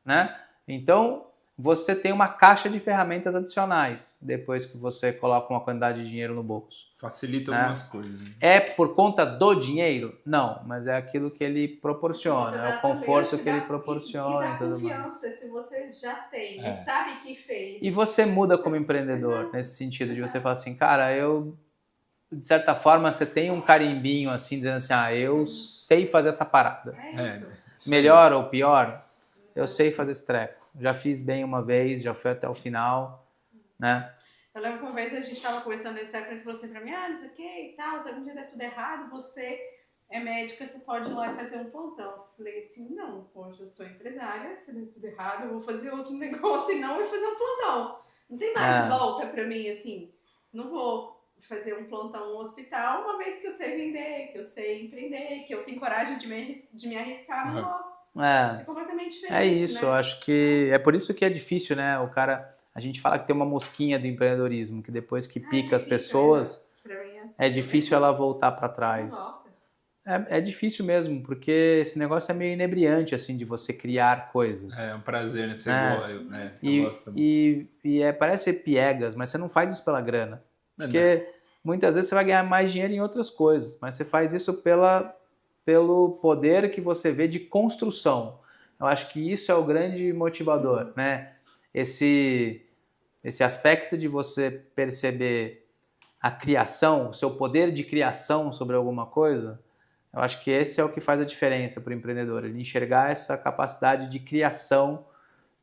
Né? Então, você tem uma caixa de ferramentas adicionais depois que você coloca uma quantidade de dinheiro no bolso. Facilita algumas coisas. Né? É por conta do dinheiro? Não, mas é aquilo que ele proporciona, é o conforto que ele proporciona. E dá confiança se você já tem e sabe que fez. E você muda como empreendedor nesse sentido, de você falar assim, cara, de certa forma, você tem um carimbinho assim, dizendo assim, eu sei fazer essa parada. Melhor ou pior, eu sei fazer esse treco. Já fiz bem uma vez, já fui até o final, né? Eu lembro que uma vez a gente estava conversando, e o Stephanie falou assim pra mim, não sei o que e tal, se algum dia der tudo errado, você é médica, você pode ir lá e fazer um plantão. Eu falei assim, não, hoje eu sou empresária, se der tudo errado, eu vou fazer outro negócio e não vou fazer um plantão. Não tem mais volta pra mim, assim, não vou fazer um plantão no hospital, uma vez que eu sei vender, que eu sei empreender, que eu tenho coragem de me arriscar, não vou. É completamente diferente. É isso, né? Eu acho que é por isso que é difícil, né? O cara, a gente fala que tem uma mosquinha do empreendedorismo, que depois que pica as pessoas, é difícil ela voltar para trás. É difícil mesmo, porque esse negócio é meio inebriante, assim, de você criar coisas. É um prazer, né? Você gosta. Parece piegas, mas você não faz isso pela grana. Porque muitas vezes você vai ganhar mais dinheiro em outras coisas, mas você faz isso pelo poder que você vê de construção. Eu acho que isso é o grande motivador, né? Esse aspecto de você perceber a criação, o seu poder de criação sobre alguma coisa, eu acho que esse é o que faz a diferença para o empreendedor, ele enxergar essa capacidade de criação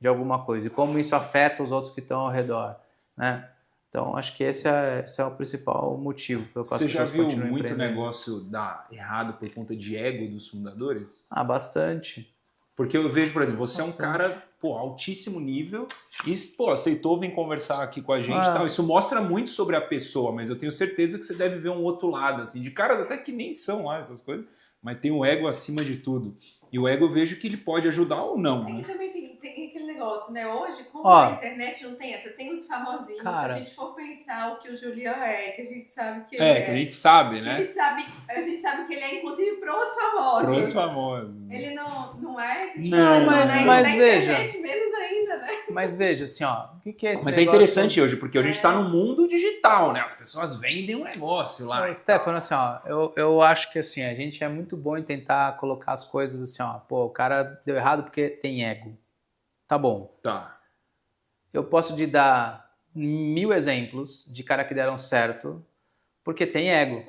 de alguma coisa e como isso afeta os outros que estão ao redor, né? Então, acho que esse é o principal motivo pelo qual as pessoas continuam empreendendo. Você já viu muito negócio dar errado por conta de ego dos fundadores? Bastante. Porque eu vejo, por exemplo, você é um cara, altíssimo nível e, aceitou vir conversar aqui com a gente e tal. Isso mostra muito sobre a pessoa, mas eu tenho certeza que você deve ver um outro lado, assim, de caras até que nem são lá essas coisas, mas tem o ego acima de tudo. E o ego eu vejo que ele pode ajudar ou não. É que também tem aquele negócio, né? Hoje, como a internet não tem essa, tem os famosinhos. Cara, se a gente for pensar o que o Julian que a gente sabe que ele é. Que a gente sabe, né? A gente sabe que ele é, inclusive, pros famosos. Pros famosos. Ele não é esse tipo não, mas veja. Internet, menos ainda, né? Mas veja, assim, o que é esse Mas negócio? é interessante hoje, porque hoje a gente tá no mundo digital, né? As pessoas vendem um negócio lá. Stefano, assim, eu acho que assim, a gente é muito bom em tentar colocar as coisas assim, o cara deu errado porque tem ego. Tá bom. Tá. eu posso te dar 1000 exemplos de cara que deram certo porque tem ego.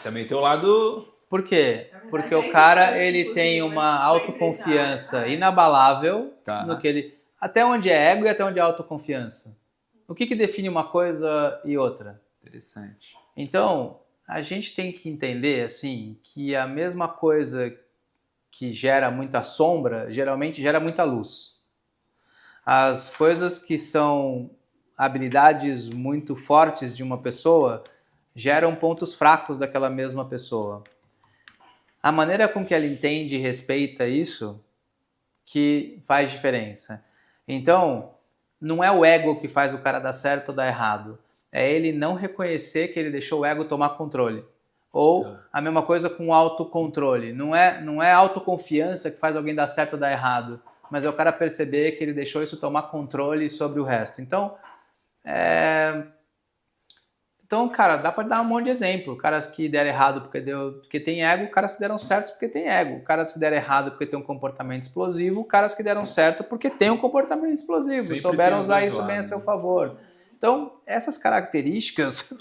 Também tem o lado... Por quê? Porque o cara, ele tem uma autoconfiança inabalável no que ele... Até onde é ego e até onde é autoconfiança. O que define uma coisa e outra? Interessante. Então, a gente tem que entender, assim, que a mesma coisa que gera muita sombra, geralmente gera muita luz. As coisas que são habilidades muito fortes de uma pessoa geram pontos fracos daquela mesma pessoa. A maneira com que ela entende e respeita isso que faz diferença. Então, não é o ego que faz o cara dar certo ou dar errado. É ele não reconhecer que ele deixou o ego tomar controle. Ou a mesma coisa com o autocontrole. Não é a autoconfiança que faz alguém dar certo ou dar errado, mas é o cara perceber que ele deixou isso tomar controle sobre o resto. Então, cara, dá para dar um monte de exemplo. Caras que deram errado porque tem ego, caras que deram certo porque tem ego. Caras que deram errado porque tem um comportamento explosivo, caras que deram certo porque tem um comportamento explosivo. Sempre souberam usar isso bem a seu favor. Então, essas características,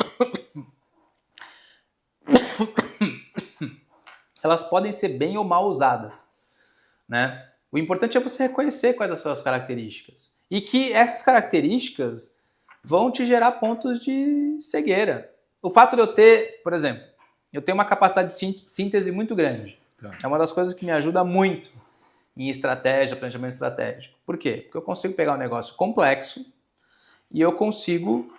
elas podem ser bem ou mal usadas, né? O importante é você reconhecer quais são as suas características. E que essas características vão te gerar pontos de cegueira. O fato de eu ter, por exemplo, eu tenho uma capacidade de síntese muito grande. É uma das coisas que me ajuda muito em estratégia, planejamento estratégico. Por quê? Porque eu consigo pegar um negócio complexo e eu consigo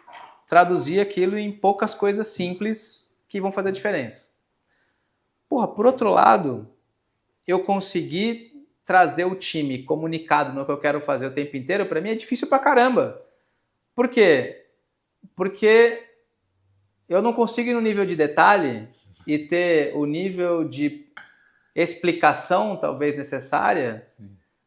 traduzir aquilo em poucas coisas simples que vão fazer diferença. Por outro lado, eu consegui trazer o time comunicado no que eu quero fazer o tempo inteiro, para mim é difícil pra caramba. Por quê? Porque eu não consigo ir no nível de detalhe e ter o nível de explicação talvez necessária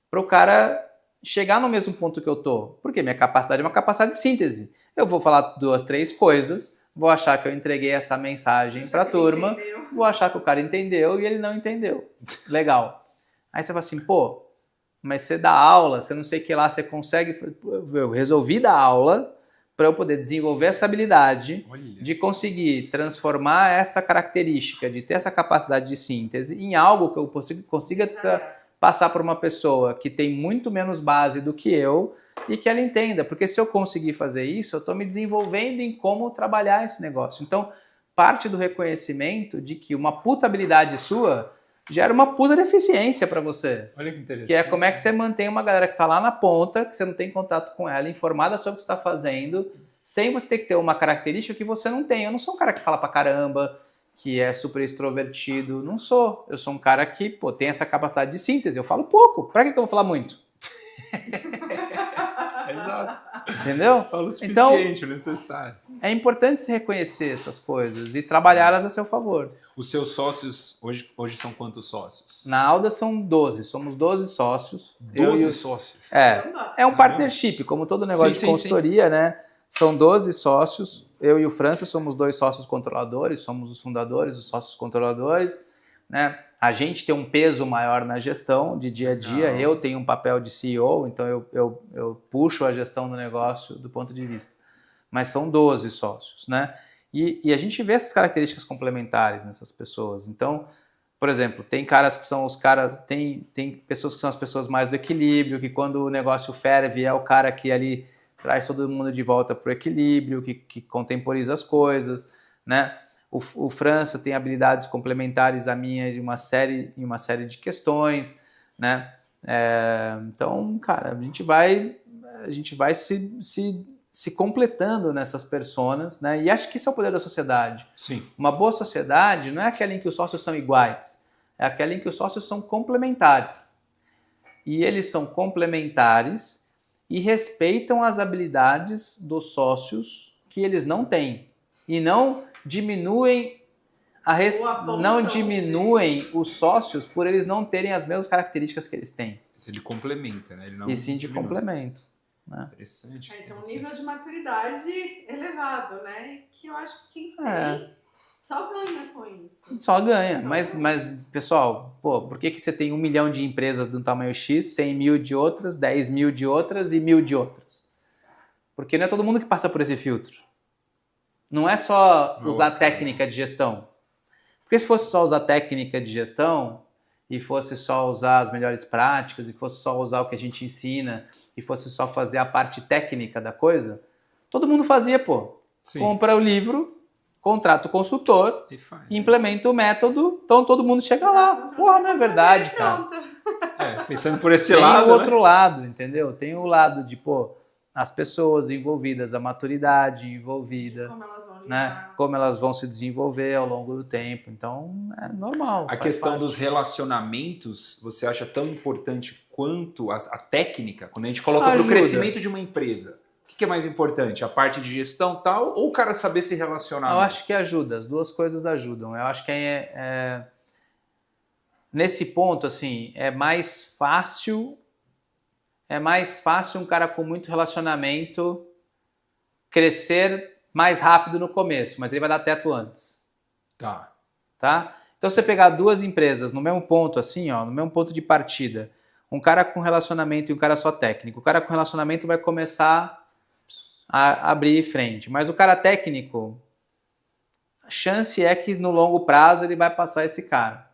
para o cara chegar no mesmo ponto que eu tô. Porque minha capacidade é uma capacidade de síntese. Eu vou falar 2, 3 coisas, vou achar que eu entreguei essa mensagem para a turma, vou achar que o cara entendeu e ele não entendeu. Legal. Aí você fala assim, mas você dá aula, você não sei o que lá, você consegue... Eu resolvi dar aula para eu poder desenvolver essa habilidade de conseguir transformar essa característica, de ter essa capacidade de síntese em algo que eu consiga passar para uma pessoa que tem muito menos base do que eu e que ela entenda. Porque se eu conseguir fazer isso, eu estou me desenvolvendo em como trabalhar esse negócio. Então, parte do reconhecimento de que uma puta habilidade sua gera uma puta deficiência para você. Olha que interessante. Que é como é que você mantém uma galera que está lá na ponta, que você não tem contato com ela, informada sobre o que você está fazendo, sem você ter que ter uma característica que você não tem. Eu não sou um cara que fala pra caramba, que é super extrovertido. Não sou. Eu sou um cara que tem essa capacidade de síntese. Eu falo pouco. Pra que eu vou falar muito? Exato. Entendeu? Fala o suficiente, o necessário. É importante se reconhecer essas coisas e trabalhá-las a seu favor. Os seus sócios, hoje são quantos sócios? Na Alda são 12, somos 12 sócios. 12 sócios? É um partnership, como todo negócio de consultoria, né? São 12 sócios, eu e o França somos 2 sócios controladores, somos os fundadores, os sócios controladores, né? A gente tem um peso maior na gestão de dia a dia, eu tenho um papel de CEO, então eu puxo a gestão do negócio do ponto de vista. Mas são 12 sócios, né? E a gente vê essas características complementares nessas pessoas. Então, por exemplo, tem caras que são os caras, tem pessoas que são as pessoas mais do equilíbrio, que quando o negócio ferve é o cara que ali traz todo mundo de volta para o equilíbrio, que contemporiza as coisas, né? O França tem habilidades complementares à minha em uma série de questões, né? Então, cara, a gente vai se completando nessas personas, né? E acho que isso é o poder da sociedade. Sim. Uma boa sociedade não é aquela em que os sócios são iguais, é aquela em que os sócios são complementares. E eles são complementares e respeitam as habilidades dos sócios que eles não têm. E não diminuem os sócios por eles não terem as mesmas características que eles têm. Isso é de complemento, né? Ele não e sim de diminui. complemento. Né? Interessante. Esse é um nível de maturidade elevado, né? Que eu acho que quem tem Só ganha com isso. Só ganha. Mas, pessoal, por que você tem 1 milhão de empresas do tamanho X, 100 mil de outras, 10 mil de outras e 1.000 de outras? Porque não é todo mundo que passa por esse filtro. Não é só usar técnica de gestão. Porque se fosse só usar técnica de gestão, e fosse só usar as melhores práticas, e fosse só usar o que a gente ensina, e fosse só fazer a parte técnica da coisa, todo mundo fazia, Sim. Compra o livro, contrata o consultor, e implementa o método, então todo mundo chega lá. Não é verdade, cara. Pensando por esse lado, tem o outro lado, entendeu? Tem o lado de, as pessoas envolvidas, a maturidade envolvida, como elas vão lidar, como elas vão se desenvolver ao longo do tempo. Então, é normal. A questão dos relacionamentos, você acha tão importante quanto a técnica, quando a gente coloca para o crescimento de uma empresa? O que é mais importante? A parte de gestão tal ou o cara saber se relacionar? Eu acho que ajuda, as duas coisas ajudam. Eu acho que nesse ponto, assim, é mais fácil um cara com muito relacionamento crescer mais rápido no começo, mas ele vai dar teto antes. Tá? Então, você pegar duas empresas no mesmo ponto, assim, no mesmo ponto de partida, um cara com relacionamento e um cara só técnico. O cara com relacionamento vai começar a abrir frente, mas o cara técnico, a chance é que no longo prazo ele vai passar esse cara.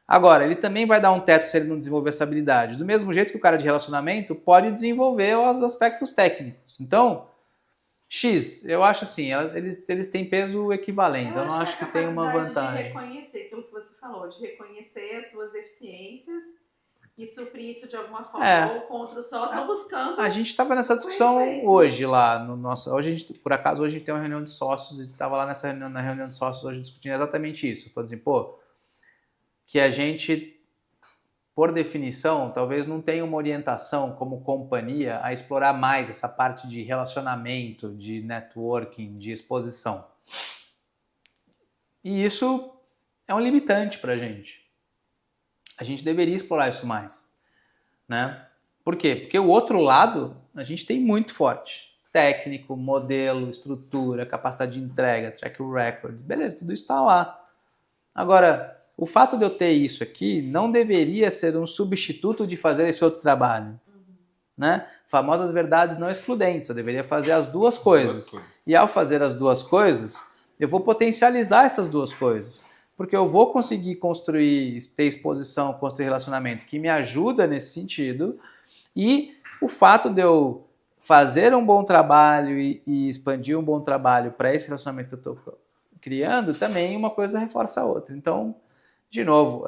Agora, ele também vai dar um teto se ele não desenvolver essa habilidade. Do mesmo jeito que o cara de relacionamento pode desenvolver os aspectos técnicos. Então, eu acho assim, eles têm peso equivalente. Eu não acho que tem uma vantagem. De reconhecer aquilo que você falou, de reconhecer as suas deficiências e suprir isso de alguma forma, ou contra o sócio, ou buscando. A gente estava nessa discussão hoje lá no nosso. Hoje por acaso hoje a gente tem uma reunião de sócios, e estava lá na reunião de sócios hoje discutindo exatamente isso. Falando assim, que a gente, por definição, talvez não tenha uma orientação como companhia a explorar mais essa parte de relacionamento, de networking, de exposição. E isso é um limitante para a gente. A gente deveria explorar isso mais, né? Por quê? Porque o outro lado a gente tem muito forte. Técnico, modelo, estrutura, capacidade de entrega, track record, beleza, tudo isso está lá. Agora, o fato de eu ter isso aqui não deveria ser um substituto de fazer esse outro trabalho. Né? Famosas verdades não excludentes, eu deveria fazer as duas coisas. E ao fazer as duas coisas, eu vou potencializar essas duas coisas. Porque eu vou conseguir construir, ter exposição, construir relacionamento que me ajuda nesse sentido. E o fato de eu fazer um bom trabalho e expandir um bom trabalho para esse relacionamento que eu estou criando, também uma coisa reforça a outra. Então, de novo,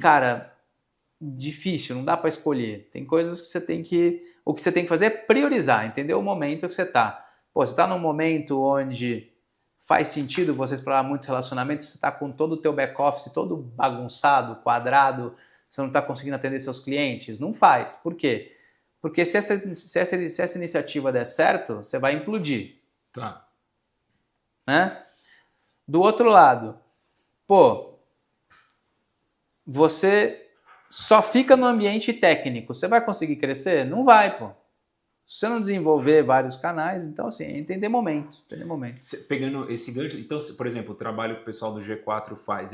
cara, difícil, não dá para escolher. Tem coisas que você tem que... O que você tem que fazer é priorizar, entender o momento que você está. Você está num momento onde faz sentido você explorar muito relacionamento, você está com todo o teu back-office todo bagunçado, quadrado, você não está conseguindo atender seus clientes? Não faz. Por quê? Porque se essa iniciativa der certo, você vai implodir. Tá. Né? Do outro lado, você só fica no ambiente técnico, você vai conseguir crescer? Não vai, Se você não desenvolver vários canais, então assim, entender momento. Pegando esse gancho, então, por exemplo, o trabalho que o pessoal do G4 faz,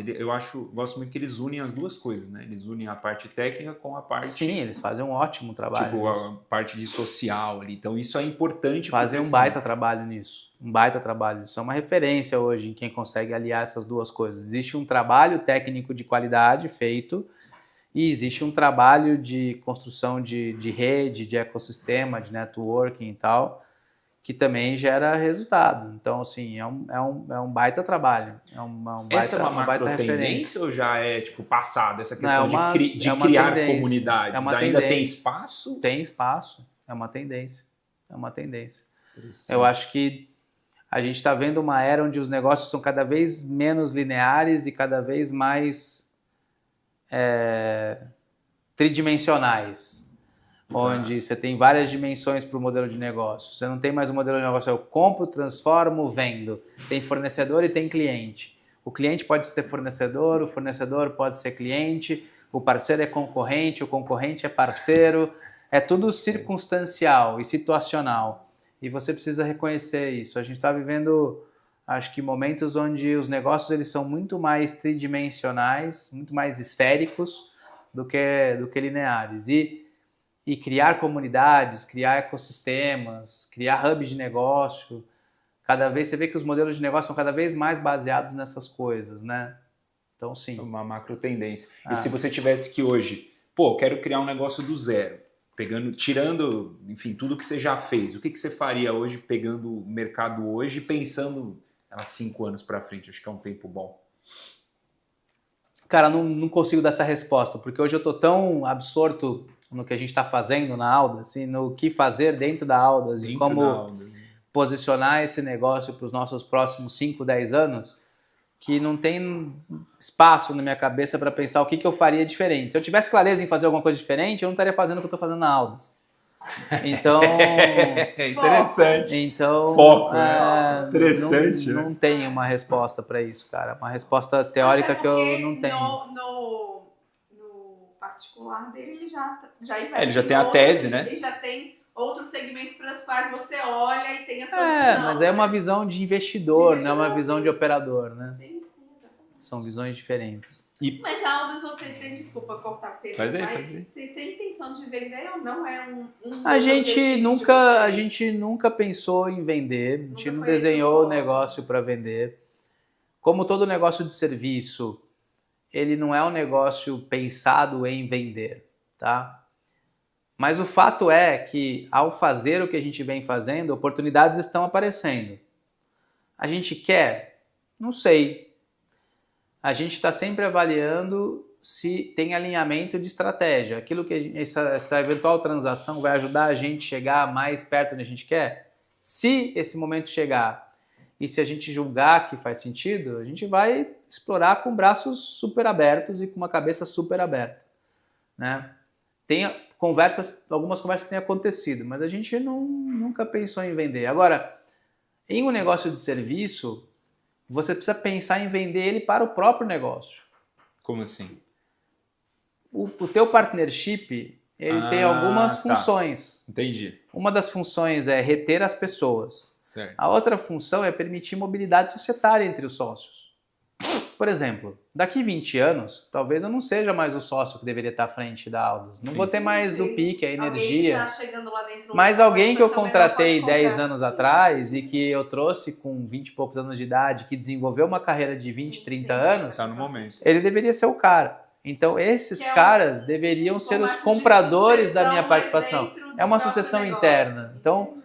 gosto muito que eles unem as duas coisas, né? Eles unem a parte técnica com a parte... Sim, eles fazem um ótimo trabalho. Tipo, a parte de social ali. Então, isso é importante. Fazem um baita trabalho nisso. Isso é uma referência hoje em quem consegue aliar essas duas coisas. Existe um trabalho técnico de qualidade feito e existe um trabalho de construção de rede, de ecossistema, de networking e tal, que também gera resultado. Então, assim, é um baita trabalho. Essa é uma macro tendência ou já é passada essa questão de criar comunidades? Ainda tem espaço? Tem espaço. É uma tendência. Eu acho que a gente está vendo uma era onde os negócios são cada vez menos lineares e cada vez mais tridimensionais, onde você tem várias dimensões para o modelo de negócio. Você não tem mais um modelo de negócio, eu compro, transformo, vendo. Tem fornecedor e tem cliente. O cliente pode ser fornecedor, o fornecedor pode ser cliente, o parceiro é concorrente, o concorrente é parceiro. É tudo circunstancial e situacional. E você precisa reconhecer isso. A gente está vivendo Acho que momentos onde os negócios eles são muito mais tridimensionais, muito mais esféricos do que lineares. E criar comunidades, criar ecossistemas, criar hubs de negócio. Cada vez você vê que os modelos de negócio são cada vez mais baseados nessas coisas, né? Então, sim. Uma macro tendência. E se você tivesse que hoje, pô, quero criar um negócio do zero, tirando, enfim, tudo que você já fez, o que você faria hoje, pegando o mercado hoje e pensando há 5 anos para frente? Acho que é um tempo bom. Cara, não consigo dar essa resposta, porque hoje eu tô tão absorto no que a gente está fazendo na Aldas, assim, no que fazer dentro da Aldas e como posicionar esse negócio para os nossos próximos 5, 10 anos, que não tem espaço na minha cabeça para pensar o que eu faria diferente. Se eu tivesse clareza em fazer alguma coisa diferente, eu não estaria fazendo o que eu estou fazendo na Aldas. Então... interessante. Então, foco. Interessante. Não tem uma resposta para isso, cara. Uma resposta teórica que eu não tenho. No particular dele, ele já investe. Ele já tem a tese, né? Ele já tem outros segmentos para os quais você olha e tem a sua visão. Mas é uma visão de investidor, não é uma visão de operador, né? Sim, exatamente. São visões diferentes. Mas a Aldas, vocês têm, desculpa cortar vocês, faz aí. Vocês têm intenção de vender ou não é a gente nunca pensou em vender, a gente não desenhou o negócio para vender. Como todo negócio de serviço, ele não é um negócio pensado em vender, tá? Mas o fato é que, ao fazer o que a gente vem fazendo, oportunidades estão aparecendo. A gente quer? Não sei. A gente está sempre avaliando se tem alinhamento de estratégia. Aquilo que essa eventual transação vai ajudar a gente a chegar mais perto onde a gente quer? Se esse momento chegar e se a gente julgar que faz sentido, a gente vai explorar com braços super abertos e com uma cabeça super aberta, né? Algumas conversas têm acontecido, mas a gente nunca pensou em vender. Agora, em um negócio de serviço, você precisa pensar em vender ele para o próprio negócio. Como assim? O teu partnership, ele tem algumas funções. Entendi. Uma das funções é reter as pessoas. Certo. A outra função é permitir mobilidade societária entre os sócios. Por exemplo, daqui 20 anos, talvez eu não seja mais o sócio que deveria estar à frente da Aldas. Não vou ter mais o pique, a energia. Alguém que tá chegando lá dentro, mas alguém que eu contratei 10 anos atrás e que eu trouxe com 20 e poucos anos de idade, que desenvolveu uma carreira de 20, 30 anos, tá no momento. Ele deveria ser o cara. Então, esses caras deveriam ser os compradores da minha participação. É uma sucessão interna. Então,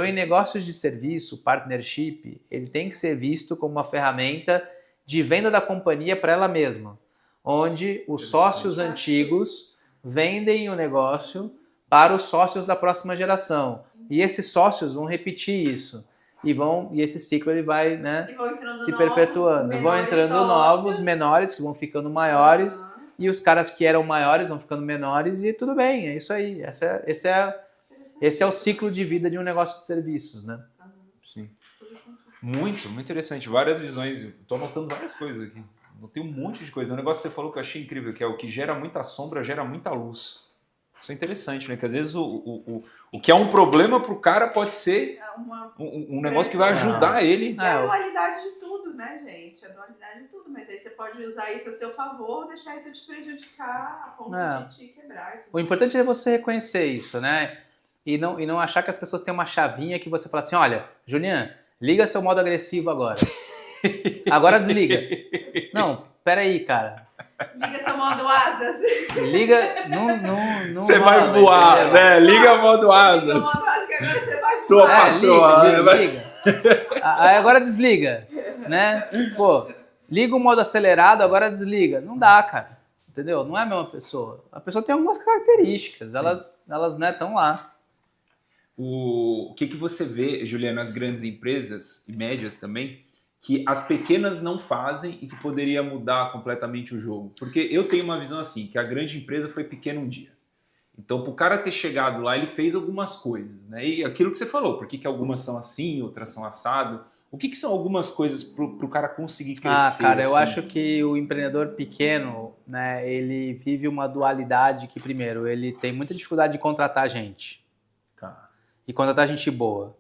em negócios de serviço, partnership, ele tem que ser visto como uma ferramenta de venda da companhia para ela mesma, onde os sócios antigos vendem o negócio para os sócios da próxima geração. E esses sócios vão repetir isso. E esse ciclo ele vai, né, se perpetuando. Vão entrando novos, menores, que vão ficando maiores, e os caras que eram maiores vão ficando menores, e tudo bem, é isso aí. Esse é o ciclo de vida de um negócio de serviços, né? Sim. Muito interessante. Várias visões. Estou anotando várias coisas aqui. Tem um monte de coisa. Um negócio que você falou que eu achei incrível, que é o que gera muita sombra, gera muita luz. Isso é interessante, né? Que às vezes o que é um problema para o cara pode ser um negócio que vai ajudar ele. É a dualidade de tudo, né, gente? A dualidade de tudo. Mas aí você pode usar isso a seu favor ou deixar isso te prejudicar a ponto de te quebrar. O importante é você reconhecer isso, né? E não achar que as pessoas têm uma chavinha que você fala assim, olha, Julian, liga seu modo agressivo agora. Agora desliga. Não, peraí, cara. Liga seu modo asas. Liga, não você vai voar, né? Liga modo asas. Liga o modo asas que agora você vai Sua patroa. Liga. Agora desliga, né? Pô, liga o modo acelerado, agora desliga. Não dá, cara. Entendeu? Não é a mesma pessoa. A pessoa tem algumas características. Elas né, estão lá. O que você vê, Juliano, nas grandes empresas e médias também, que as pequenas não fazem e que poderia mudar completamente o jogo? Porque eu tenho uma visão assim, que a grande empresa foi pequena um dia. Então, para o cara ter chegado lá, ele fez algumas coisas, né? E aquilo que você falou, por que algumas são assim, outras são assado? O que são algumas coisas para o cara conseguir crescer? Cara, assim? Eu acho que o empreendedor pequeno, né, ele vive uma dualidade que, primeiro, ele tem muita dificuldade de contratar gente. Tá. E contratar gente boa.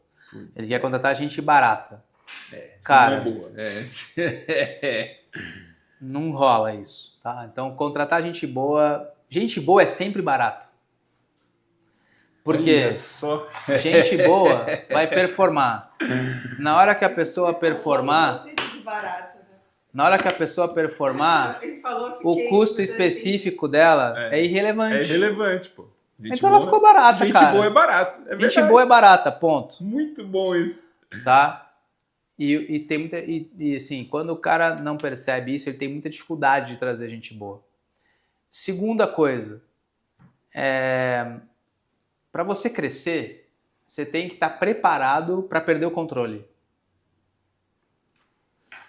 Ele quer contratar gente barata. Cara, não é boa. Não rola isso, tá? Então, contratar gente boa é sempre barato. Porque gente boa vai performar. Na hora que a pessoa performar, o custo específico dela é irrelevante. É irrelevante, pô. Então ela ficou barata, cara. Gente boa é barata. Gente boa é barata, ponto. Muito bom isso. Tá? E tem muita. E assim, quando o cara não percebe isso, ele tem muita dificuldade de trazer gente boa. Segunda coisa, para você crescer, você tem que estar preparado para perder o controle.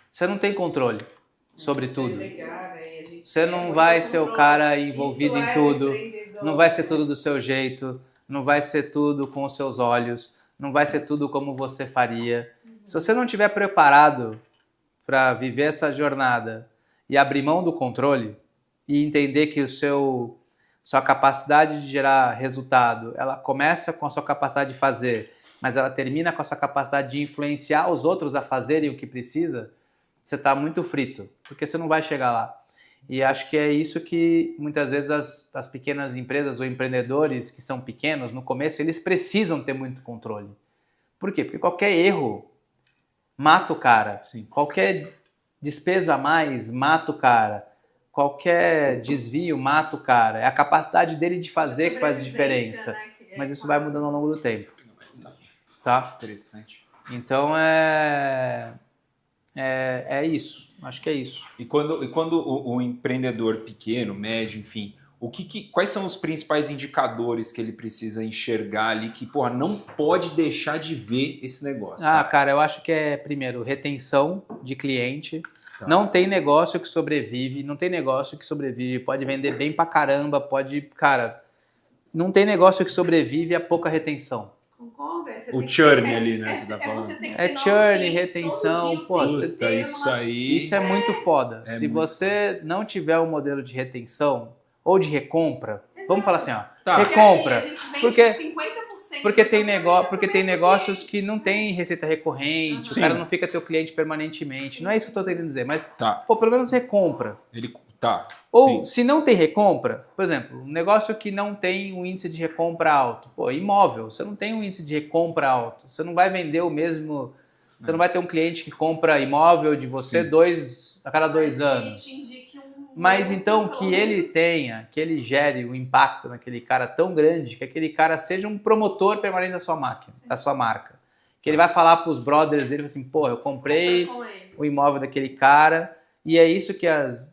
Você não tem controle sobre tudo. Você não vai ser o cara envolvido em tudo, não vai ser tudo do seu jeito, não vai ser tudo com os seus olhos, não vai ser tudo como você faria. Se você não estiver preparado para viver essa jornada e abrir mão do controle e entender que sua capacidade de gerar resultado, ela começa com a sua capacidade de fazer, mas ela termina com a sua capacidade de influenciar os outros a fazerem o que precisa, você está muito frito, porque você não vai chegar lá. E acho que é isso que muitas vezes as pequenas empresas ou empreendedores que são pequenos, no começo, eles precisam ter muito controle. Por quê? Porque qualquer erro mata o cara. Sim. Qualquer despesa a mais mata o cara. Qualquer desvio mata o cara. É a capacidade dele de fazer que faz a diferença. Né? Mas isso vai mudando ao longo do tempo. Tá? Interessante. Então é isso. Acho que é isso. E quando o empreendedor pequeno, médio, enfim, quais são os principais indicadores que ele precisa enxergar ali que, porra, não pode deixar de ver esse negócio? Cara, eu acho que primeiro, retenção de cliente. Tá. Não tem negócio que sobrevive, pode vender bem pra caramba, cara, não tem negócio que sobrevive a pouca retenção. Concordo. O churn ali, né? Você tá falando. Churn, retenção, pô, isso é muito foda. Se você não tiver um modelo de retenção ou de recompra, vamos falar assim, recompra, porque tem negócios que não tem receita recorrente, o cara não fica teu cliente permanentemente. Não é isso que eu tô tentando dizer, mas pelo menos recompra. Ou se não tem recompra, por exemplo, um negócio que não tem um índice de recompra alto, imóvel, você não tem um índice de recompra alto, você não vai vender o mesmo, você não vai ter um cliente que compra imóvel de você a cada 2 anos. Mas então que ele gere um impacto naquele cara tão grande, que aquele cara seja um promotor permanente da sua marca. Que ele vai falar para os brothers dele assim, eu comprei o imóvel daquele cara. E é isso que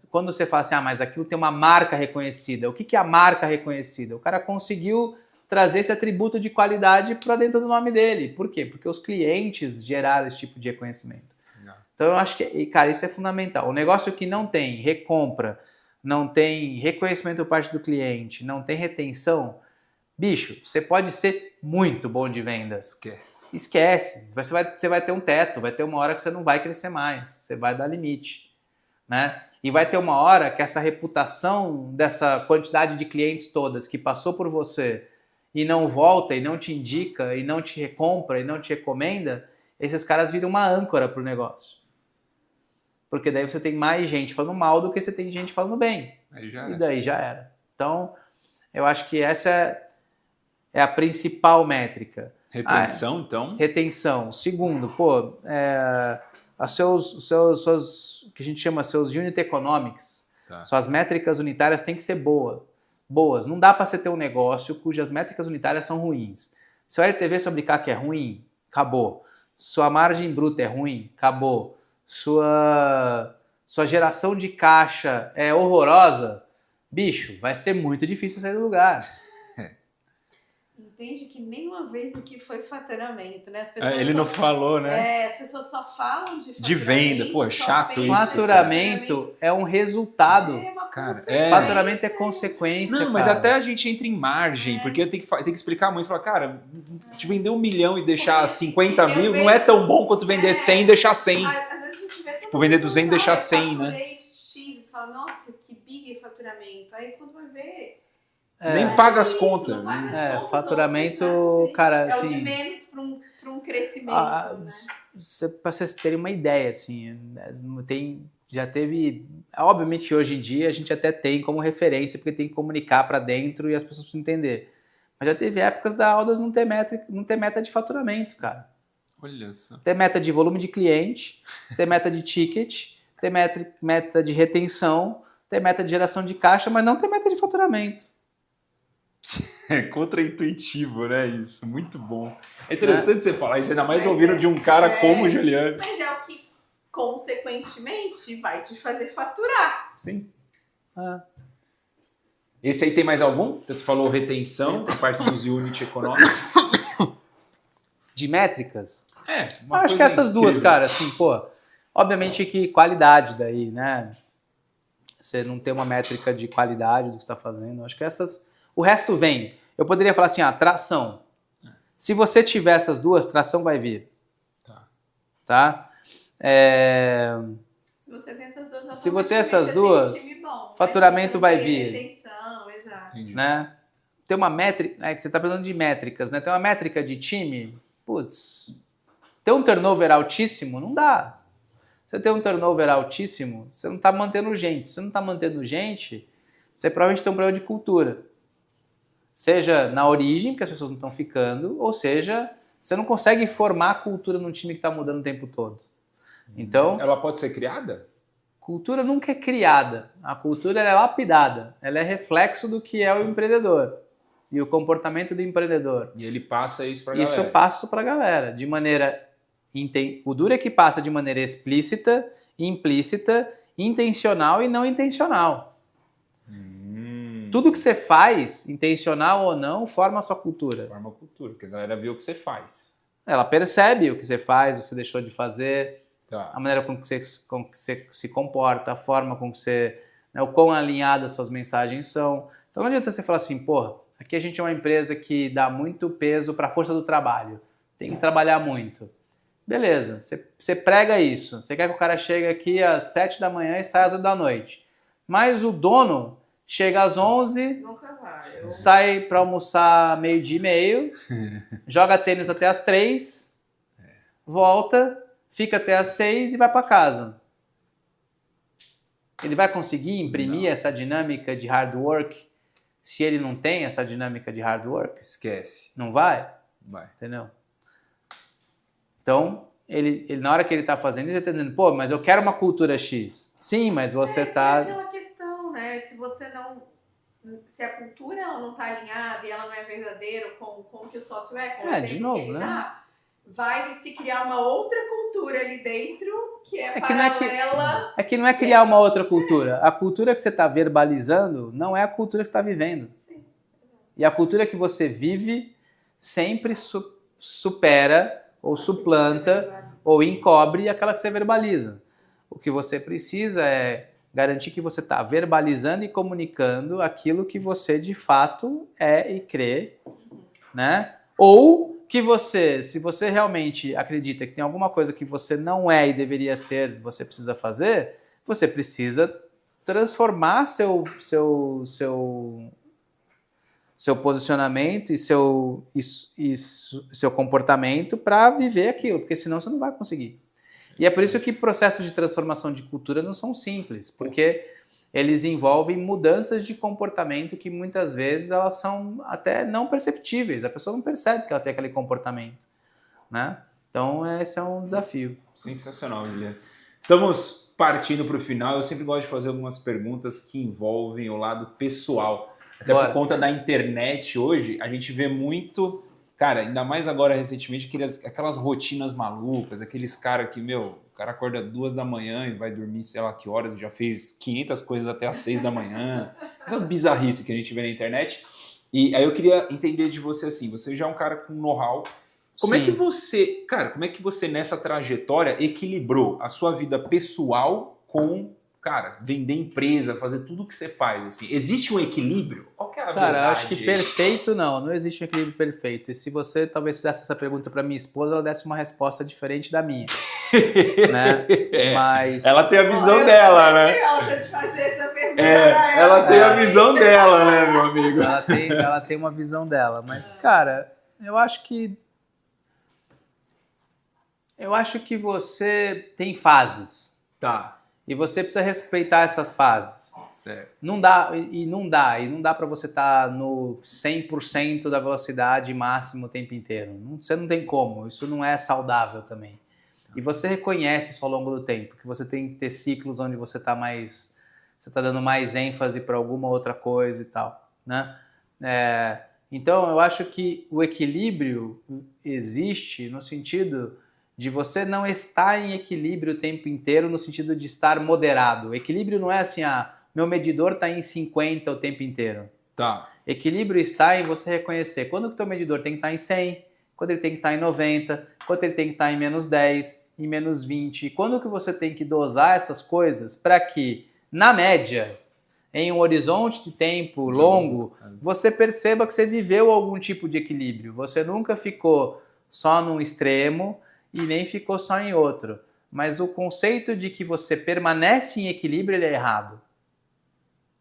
quando você fala assim, mas aquilo tem uma marca reconhecida. O que é a marca reconhecida? O cara conseguiu trazer esse atributo de qualidade para dentro do nome dele. Por quê? Porque os clientes geraram esse tipo de reconhecimento. Então eu acho que, cara, isso é fundamental. O negócio que não tem recompra, não tem reconhecimento por parte do cliente, não tem retenção, bicho, você pode ser muito bom de vendas. Esquece. Você vai ter um teto, vai ter uma hora que você não vai crescer mais, você vai dar limite. Né? E vai ter uma hora que essa reputação dessa quantidade de clientes todas que passou por você e não volta, e não te indica, e não te recompra, e não te recomenda, esses caras viram uma âncora para o negócio. Porque daí você tem mais gente falando mal do que você tem gente falando bem. E daí já era. Então, eu acho que essa é a principal métrica. Retenção, então? Retenção. Segundo, seus que a gente chama seus unit economics, suas métricas unitárias têm que ser boas. Não dá para você ter um negócio cujas métricas unitárias são ruins. Seu LTV sobre CAC é ruim, acabou. Sua margem bruta é ruim, acabou. Sua geração de caixa é horrorosa, bicho, vai ser muito difícil sair do lugar. Entende que nenhuma vez o que foi faturamento, né? As pessoas ele não falou, né? As pessoas só falam de venda, chato isso. Faturamento é um resultado. Faturamento é consequência. Não, mas até a gente entra em margem, porque tem que explicar muito. Falar, cara, te vender 1 milhão e deixar 50 mil não é tão bom quanto vender 100 e deixar 100. Às vezes a gente vê vender 200 e deixar 100, né? X, você fala, nossa, que big faturamento. Aí quando vai ver... Nem paga as contas. Faturamento, cara, assim... É o de assim... menos para para um crescimento, né? Para vocês terem uma ideia, assim, já teve... Obviamente, hoje em dia, a gente até tem como referência, porque tem que comunicar para dentro e as pessoas precisam entender. Mas já teve épocas da Aldous não ter meta de faturamento, cara. Olha só. Ter meta de volume de cliente, ter meta de ticket, ter meta de retenção, ter meta de geração de caixa, mas não ter meta de faturamento. É contraintuitivo, né? Isso, muito bom. É interessante você falar isso, ainda mais ouvindo de um cara como o Juliano. Mas é o que, consequentemente, vai te fazer faturar. Sim. Esse aí tem mais algum? Você falou retenção, tem parte dos unit econômicos. De métricas? Acho que essas duas, cara, assim, obviamente que qualidade daí, né? Você não tem uma métrica de qualidade do que você está fazendo. Acho que o resto vem. Eu poderia falar assim, tração. Se você tiver essas duas, tração vai vir. Tá? Se você tem essas duas, se você tem essas duas, faturamento vai vir. Retenção, exato. Né? Tem uma métrica, que você está precisando de métricas, né? Tem uma métrica de time, ter um turnover altíssimo, não dá. Você tem um turnover altíssimo, você não está mantendo gente. Se você não está mantendo gente, você provavelmente tem um problema de cultura. Seja na origem, porque as pessoas não estão ficando, ou seja, você não consegue formar a cultura num time que está mudando o tempo todo. Então, ela pode ser criada? Cultura nunca é criada. A cultura ela é lapidada. Ela é reflexo do que é o empreendedor e o comportamento do empreendedor. E ele passa isso para a galera. Isso eu passo para a galera. De maneira... O duro é que passa de maneira explícita, implícita, intencional e não intencional. Tudo que você faz, intencional ou não, forma a sua cultura. Forma a cultura, porque a galera vê o que você faz. Ela percebe o que você faz, o que você deixou de fazer, a maneira com que você se comporta, a forma com que você... Né, o quão alinhadas suas mensagens são. Então não adianta você falar assim, aqui a gente é uma empresa que dá muito peso para a força do trabalho. Tem que trabalhar muito. Beleza, você prega isso. Você quer que o cara chegue aqui às 7 da manhã e saia às 8 da noite. Mas o dono chega às 11, nunca vai. Sai para almoçar 12:30, joga tênis até às 3, volta, fica até às 6 e vai para casa. Ele vai conseguir imprimir essa dinâmica de hard work se ele não tem essa dinâmica de hard work? Esquece. Não vai? Vai. Entendeu? Então, ele na hora que ele está fazendo isso, ele está dizendo, mas eu quero uma cultura X. Sim, mas você está... É aquela questão, né? Se a cultura ela não está alinhada e ela não é verdadeira com o que o sócio é, com o de novo, que ele né? dá, vai se criar uma outra cultura ali dentro que é paralela. É que não é criar uma outra cultura. A cultura que você está verbalizando não é a cultura que você está vivendo. Sim. E a cultura que você vive sempre supera ou suplanta ou encobre aquela que você verbaliza. O que você precisa é garantir que você está verbalizando e comunicando aquilo que você de fato é e crê, né? Ou que se você realmente acredita que tem alguma coisa que você não é e deveria ser, você precisa fazer, você precisa transformar seu posicionamento e seu comportamento para viver aquilo, porque senão você não vai conseguir. E é por isso que processos de transformação de cultura não são simples, porque eles envolvem mudanças de comportamento que muitas vezes elas são até não perceptíveis, a pessoa não percebe que ela tem aquele comportamento, né? Então esse é um desafio. Sensacional, Juliano. Estamos partindo para o final, eu sempre gosto de fazer algumas perguntas que envolvem o lado pessoal. Até por conta da internet hoje, a gente vê muito, cara, ainda mais agora recentemente, aquelas rotinas malucas, aqueles caras que, o cara acorda 2 da manhã e vai dormir sei lá que horas, já fez 500 coisas até às 6 da manhã, essas bizarrices que a gente vê na internet. E aí eu queria entender de você assim, você já é um cara com know-how, como é que você nessa trajetória equilibrou a sua vida pessoal com... Cara, vender empresa, fazer tudo o que você faz, assim. Existe um equilíbrio? Qual que é a verdade? Cara, acho que perfeito não existe um equilíbrio perfeito. E se você talvez fizesse essa pergunta para minha esposa, ela desse uma resposta diferente da minha. Né? Mas... Ela tem a visão dela, né? Curiosa de fazer essa pergunta pra ela. Ela tem a visão dela, né, meu amigo? Ela tem uma visão dela. Mas, cara, eu acho que Eu acho que você tem fases. Tá. E você precisa respeitar essas fases. Certo. Não dá para você estar no 100% da velocidade máxima o tempo inteiro. Você não tem como, isso não é saudável também. E você reconhece isso ao longo do tempo, que você tem que ter ciclos onde você está dando mais ênfase para alguma outra coisa e tal, né? Então eu acho que o equilíbrio existe no sentido de você não estar em equilíbrio o tempo inteiro, no sentido de estar moderado. O equilíbrio não é assim, meu medidor está em 50 o tempo inteiro. Tá. Equilíbrio está em você reconhecer quando o teu medidor tem que estar em 100, quando ele tem que estar em 90, quando ele tem que estar em menos 10, em menos 20. Quando que você tem que dosar essas coisas para que, na média, em um horizonte de tempo longo, você perceba que você viveu algum tipo de equilíbrio. Você nunca ficou só num extremo e nem ficou só em outro. Mas o conceito de que você permanece em equilíbrio, ele é errado.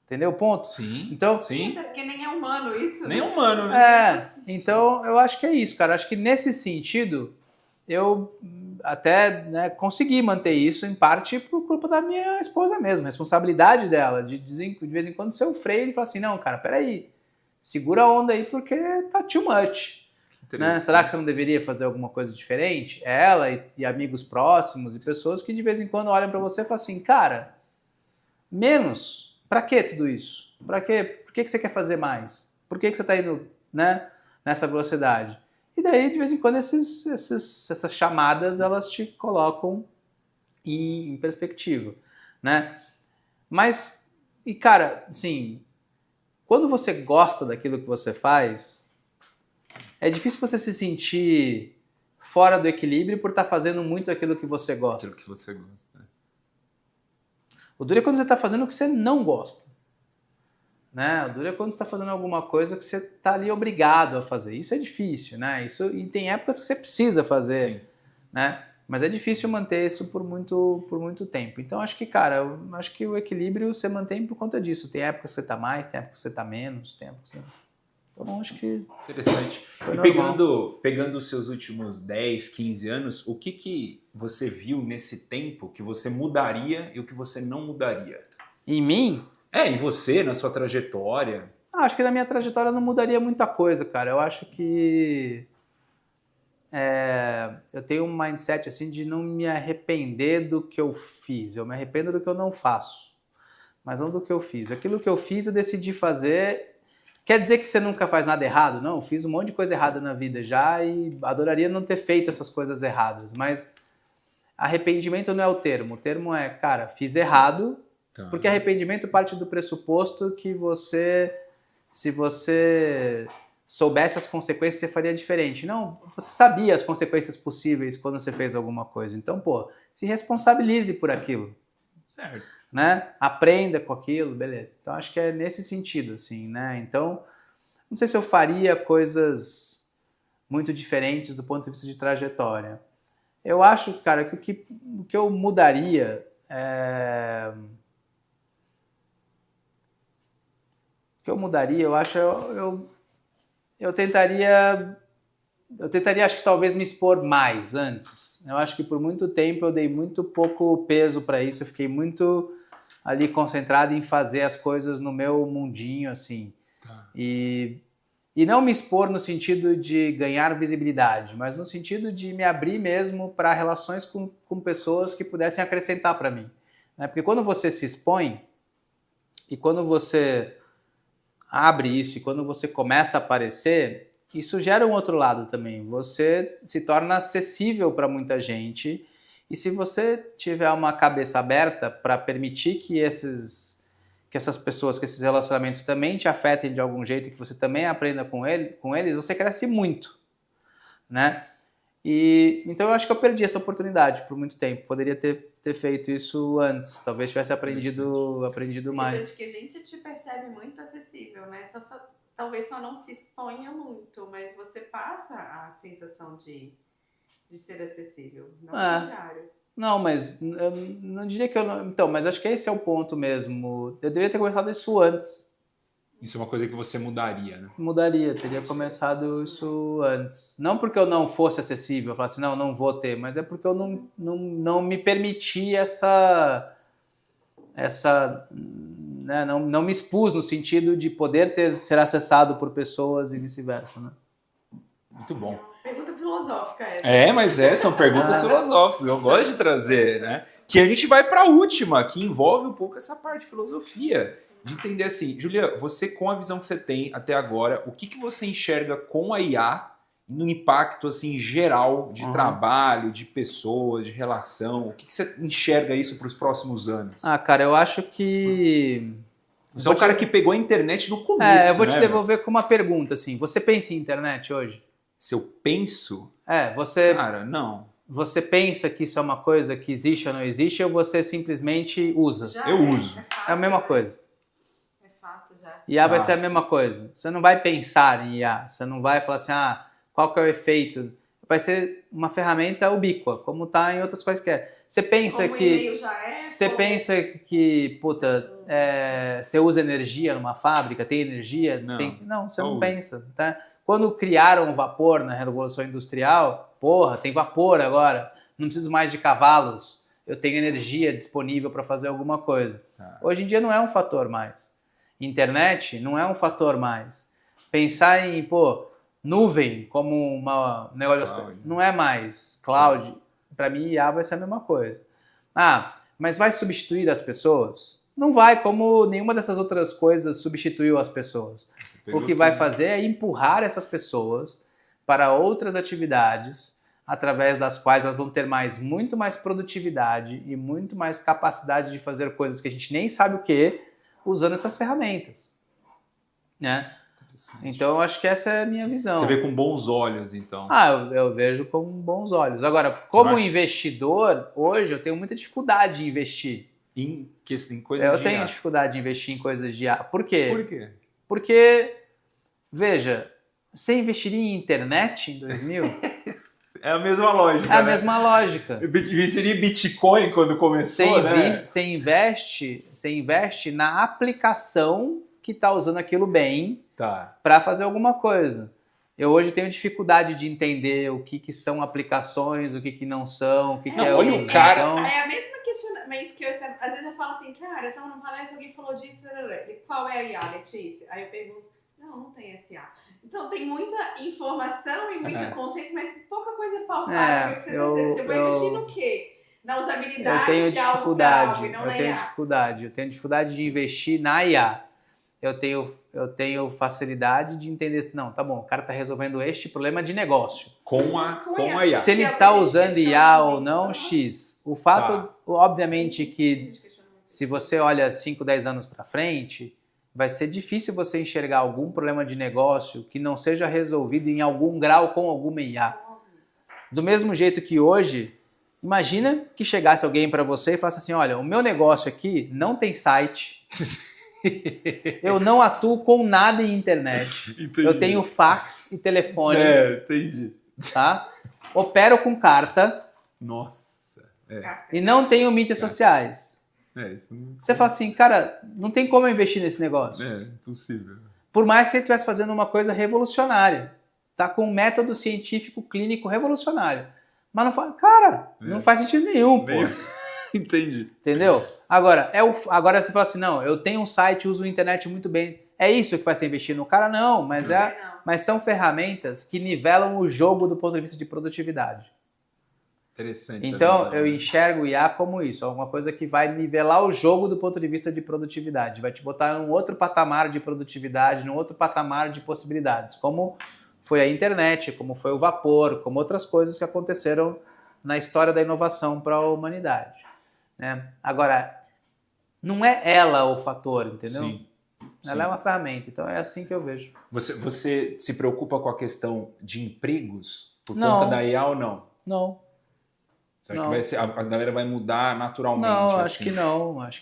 Entendeu o ponto? Sim. Então, sim. Porque nem é humano isso. Nem humano, né? Então eu acho que é isso, cara. Acho que nesse sentido, eu até consegui manter isso, em parte por culpa da minha esposa mesmo, responsabilidade dela, de vez em quando ser o freio e falar assim, não, cara, peraí, segura a onda aí porque tá too much. Né? Será que você não deveria fazer alguma coisa diferente? Ela e amigos próximos e pessoas que de vez em quando olham para você e falam assim, cara, menos, pra que tudo isso? Pra quê? Por que você quer fazer mais? Por que você tá indo nessa velocidade? E daí, de vez em quando, essas chamadas, elas te colocam em perspectiva, né? Mas, e cara, assim, quando você gosta daquilo que você faz, é difícil você se sentir fora do equilíbrio por estar fazendo muito aquilo que você gosta. Aquilo que você gosta. O duro é quando você está fazendo o que você não gosta. Né? O duro é quando você está fazendo alguma coisa que você está ali obrigado a fazer. Isso é difícil, né? E tem épocas que você precisa fazer, sim, né? Mas é difícil manter isso por muito tempo. Então acho que, cara, acho que o equilíbrio você mantém por conta disso. Tem épocas que você está mais, tem épocas que você está menos, tem épocas que você... Então acho que... Interessante. E pegando os seus últimos 10, 15 anos, o que você viu nesse tempo que você mudaria e o que você não mudaria? Em mim? Em você, na sua trajetória. Acho que na minha trajetória não mudaria muita coisa, cara. Eu acho que eu tenho um mindset assim de não me arrepender do que eu fiz. Eu me arrependo do que eu não faço, mas não do que eu fiz. Aquilo que eu fiz, eu decidi fazer. Quer dizer que você nunca faz nada errado? Não, fiz um monte de coisa errada na vida já e adoraria não ter feito essas coisas erradas. Mas arrependimento não é o termo. O termo é, cara, fiz errado. Tá. Porque arrependimento parte do pressuposto que se você soubesse as consequências, você faria diferente. Não, você sabia as consequências possíveis quando você fez alguma coisa. Então, se responsabilize por aquilo. Certo. Né? Aprenda com aquilo, beleza. Então, acho que é nesse sentido, assim, né? Então, não sei se eu faria coisas muito diferentes do ponto de vista de trajetória. Eu acho, cara, que o que eu mudaria O que eu mudaria, eu acho, eu tentaria, acho que talvez me expor mais antes. Eu acho que por muito tempo eu dei muito pouco peso para isso, eu fiquei muito ali concentrado em fazer as coisas no meu mundinho, assim. Tá. E não me expor no sentido de ganhar visibilidade, mas no sentido de me abrir mesmo para relações com pessoas que pudessem acrescentar para mim. Né? Porque quando você se expõe e quando você abre isso e quando você começa a aparecer, isso gera um outro lado também. Você se torna acessível para muita gente e se você tiver uma cabeça aberta para permitir que essas pessoas, que esses relacionamentos também te afetem de algum jeito, que você também aprenda com eles, você cresce muito, né? E então eu acho que eu perdi essa oportunidade por muito tempo. Poderia ter feito isso antes. Talvez tivesse aprendido mais. Mas acho que a gente te percebe muito acessível, né? Talvez só não se exponha muito, mas você passa a sensação de ser acessível. Não ao contrário. Não, mas eu não diria que eu não... Então, mas acho que esse é o ponto mesmo. Eu deveria ter começado isso antes. Isso é uma coisa que você mudaria, né? Mudaria, teria começado isso antes. Não porque eu não fosse acessível, eu falasse, não vou ter, mas é porque eu não me permiti né, não me expus no sentido de poder ser acessado por pessoas e vice-versa, né? Muito bom. Pergunta filosófica essa. Mas são perguntas filosóficas, eu gosto de trazer, né? Que a gente vai para a última, que envolve um pouco essa parte de filosofia. De entender assim, Julia, você com a visão que você tem até agora, o que você enxerga com a IA no impacto assim geral de trabalho, de pessoas, de relação? O que você enxerga isso para os próximos anos? Cara, eu acho que... Você é um cara que pegou a internet no começo, eu vou te devolver com uma pergunta, assim. Você pensa em internet hoje? Se eu penso? Cara, não. Você pensa que isso é uma coisa que existe ou não existe, ou você simplesmente usa? Eu uso. É a mesma coisa. Já. IA vai ser a mesma coisa. Você não vai pensar em IA, você não vai falar assim, qual que é o efeito? Vai ser uma ferramenta ubíqua, como está em outras coisas que é. Você pensa como que... e-mail já é, você pensa que, você usa energia numa fábrica, tem energia? Não, você não pensa. Tá? Quando criaram o vapor na Revolução Industrial, tem vapor agora, não preciso mais de cavalos, eu tenho energia disponível para fazer alguma coisa. Hoje em dia não é um fator mais. Internet não é um fator mais. Pensar em, nuvem como um negócio... Não é mais. Cloud, para mim, IA vai ser a mesma coisa. Mas vai substituir as pessoas? Não vai, como nenhuma dessas outras coisas substituiu as pessoas. O que vai fazer é empurrar essas pessoas para outras atividades, através das quais elas vão ter muito mais produtividade e muito mais capacidade de fazer coisas que a gente nem sabe o que, usando essas ferramentas, né? Então, eu acho que essa é a minha visão. Você vê com bons olhos, então. Eu vejo com bons olhos. Agora, como investidor, hoje eu tenho muita dificuldade de investir. Em coisas de IA? Eu tenho dificuldade de investir em coisas de IA. Por quê? Por quê? Porque, veja, você investiria em internet em 2000? É a mesma lógica. É a mesma lógica. Seria Bitcoin quando começou, né? Você investe na aplicação que está usando aquilo bem para fazer alguma coisa. Eu hoje tenho dificuldade de entender o que são aplicações, o que não são, o que é olha o cara. Então... É o mesmo questionamento que às vezes eu falo assim, cara, eu estava numa palestra, alguém falou disso, qual é a IA, Letícia? Aí eu pergunto, não tem SA. Então tem muita informação e muito conceito, mas pouca coisa palpável. Que você está dizendo. Você vai investir no quê? Na usabilidade de algo para algo, e não na IA. Eu tenho dificuldade de investir na IA. Eu tenho facilidade de entender se não, tá bom, o cara está resolvendo este problema de negócio. Com a IA. Se ele está usando IA ou não, X. O fato, obviamente, que se você olha 5, 10 anos para frente, vai ser difícil você enxergar algum problema de negócio que não seja resolvido em algum grau com alguma IA. Do mesmo jeito que hoje, imagina que chegasse alguém para você e falasse assim, olha, o meu negócio aqui não tem site... Eu não atuo com nada em internet. Entendi. Eu tenho fax e telefone. Entendi. Tá? Opero com carta. Nossa. E não tenho mídias sociais. Isso não... Você fala assim, cara, não tem como eu investir nesse negócio. Impossível. Por mais que ele estivesse fazendo uma coisa revolucionária. Tá com um método científico clínico revolucionário. Mas não faz, não faz sentido nenhum, pô. Entendi. Entendeu? Agora você fala assim, não, eu tenho um site, uso a internet muito bem. É isso que vai ser investir no cara? Não, mas são ferramentas que nivelam o jogo do ponto de vista de produtividade. Interessante. Então, eu enxergo o IA como isso, alguma coisa que vai nivelar o jogo do ponto de vista de produtividade, vai te botar num outro patamar de produtividade, num outro patamar de possibilidades, como foi a internet, como foi o vapor, como outras coisas que aconteceram na história da inovação para a humanidade. Né? Agora, não é ela o fator, entendeu? Sim. Ela é uma ferramenta, então é assim que eu vejo. Você se preocupa com a questão de empregos por conta da IA ou não? Não. Você acha que vai ser, a galera vai mudar naturalmente? Não, acho que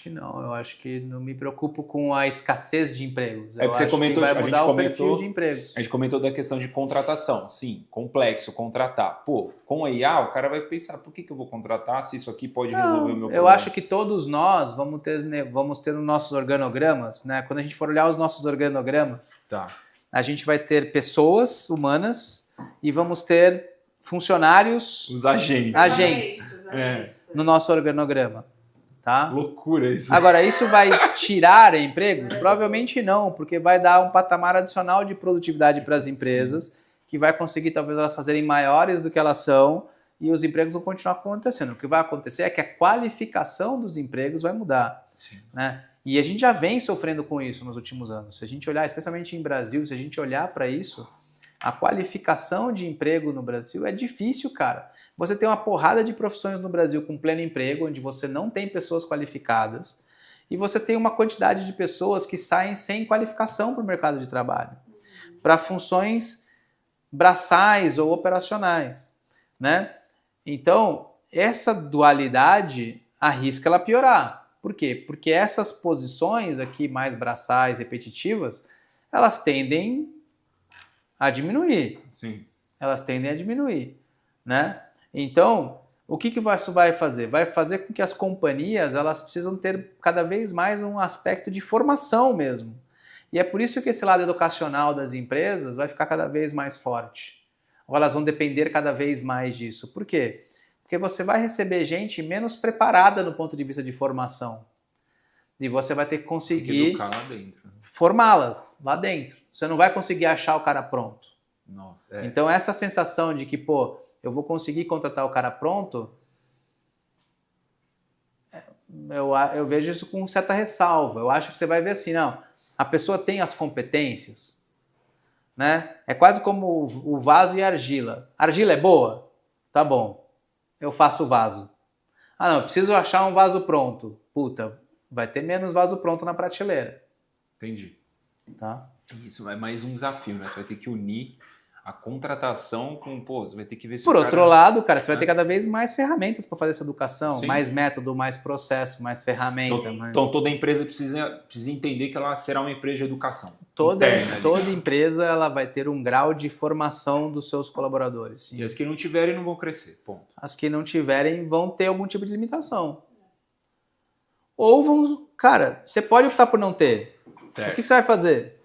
não. Eu acho que não me preocupo com a escassez de empregos. É porque você comentou, vai mudar o perfil de empregos. A gente comentou da questão de contratação. Sim, complexo contratar. Pô, com a IA, o cara vai pensar, por que eu vou contratar se isso aqui pode resolver o meu problema? Eu acho que todos nós vamos ter nos nossos organogramas, né? Quando a gente for olhar os nossos organogramas, a gente vai ter pessoas humanas e vamos ter funcionários, os agentes. No nosso organograma, tá? Loucura isso. Agora, isso vai tirar empregos? Provavelmente não, porque vai dar um patamar adicional de produtividade para as empresas, que vai conseguir talvez elas fazerem maiores do que elas são e os empregos vão continuar acontecendo. O que vai acontecer é que a qualificação dos empregos vai mudar, né? E a gente já vem sofrendo com isso nos últimos anos. Se a gente olhar, especialmente em Brasil, se a gente olhar para isso, a qualificação de emprego no Brasil é difícil, cara. Você tem uma porrada de profissões no Brasil com pleno emprego, onde você não tem pessoas qualificadas, e você tem uma quantidade de pessoas que saem sem qualificação para o mercado de trabalho, para funções braçais ou operacionais, né? Então, essa dualidade arrisca ela piorar. Por quê? Porque essas posições aqui mais braçais, repetitivas, elas tendem a diminuir. Sim. Elas tendem a diminuir, né? Então, o que isso vai fazer? Vai fazer com que as companhias elas precisam ter cada vez mais um aspecto de formação mesmo. E é por isso que esse lado educacional das empresas vai ficar cada vez mais forte. Ou elas vão depender cada vez mais disso. Por quê? Porque você vai receber gente menos preparada no ponto de vista de formação. E você vai ter que conseguir educar lá dentro, né? Formá-las lá dentro. Você não vai conseguir achar o cara pronto. Nossa, Então essa sensação de que, pô, eu vou conseguir contratar o cara pronto, eu vejo isso com certa ressalva. Eu acho que você vai ver assim, não, a pessoa tem as competências, né? É quase como o vaso e a argila. Argila é boa? Tá bom, eu faço o vaso. Ah não, eu preciso achar um vaso pronto. Puta, vai ter menos vaso pronto na prateleira. Entendi. Tá? Isso é mais um desafio, né? Você vai ter que unir a contratação com... Pô, você vai ter que ver se Por outro lado, cara, você vai ter cada vez mais ferramentas para fazer essa educação. Sim. Mais método, mais processo, mais ferramenta. Então toda empresa precisa entender que ela será uma empresa de educação. Toda empresa ela vai ter um grau de formação dos seus colaboradores. Sim. E as que não tiverem não vão crescer, ponto. As que não tiverem vão ter algum tipo de limitação. Ou vão... Cara, você pode optar por não ter. Certo. O que você vai fazer?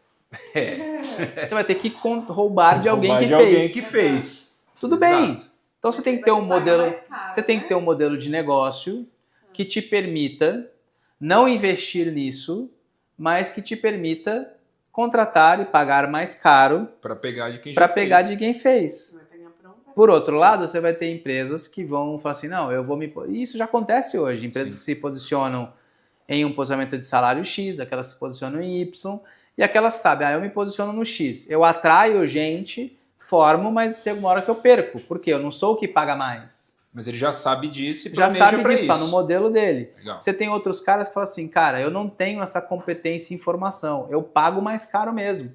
Você vai ter que roubar de alguém que fez. Tudo bem. Então você tem que ter um modelo, você tem que ter um modelo de negócio que te permita não investir nisso, mas que te permita contratar e pagar mais caro para pegar de quem fez. Por outro lado, você vai ter empresas que vão falar assim, não, eu vou me... Isso já acontece hoje. Empresas que se posicionam em um posicionamento de salário X, aquelas que se posicionam em Y, e aquelas que sabem, eu me posiciono no X. Eu atraio gente, formo, mas chega uma hora que eu perco. Por quê? Eu não sou o que paga mais. Mas ele já sabe disso e planeja para isso. Já sabe disso, está no modelo dele. Legal. Você tem outros caras que falam assim, cara, eu não tenho essa competência em formação, eu pago mais caro mesmo.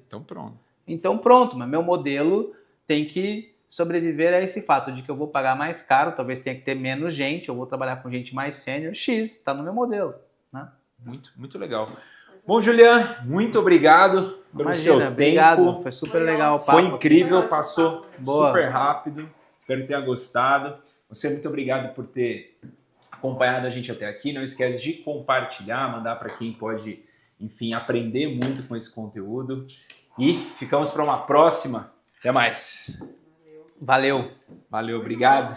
Então pronto, mas meu modelo tem que sobreviver a esse fato de que eu vou pagar mais caro, talvez tenha que ter menos gente, eu vou trabalhar com gente mais sênior, X, está no meu modelo. Né? Muito legal. Bom, Julian, muito obrigado pelo seu tempo. Obrigado, foi super legal o papo. Foi incrível, passou super rápido. Espero que tenha gostado. Você, muito obrigado por ter acompanhado a gente até aqui. Não esquece de compartilhar, mandar para quem pode, enfim, aprender muito com esse conteúdo. E ficamos para uma próxima. Até mais. Valeu, obrigado.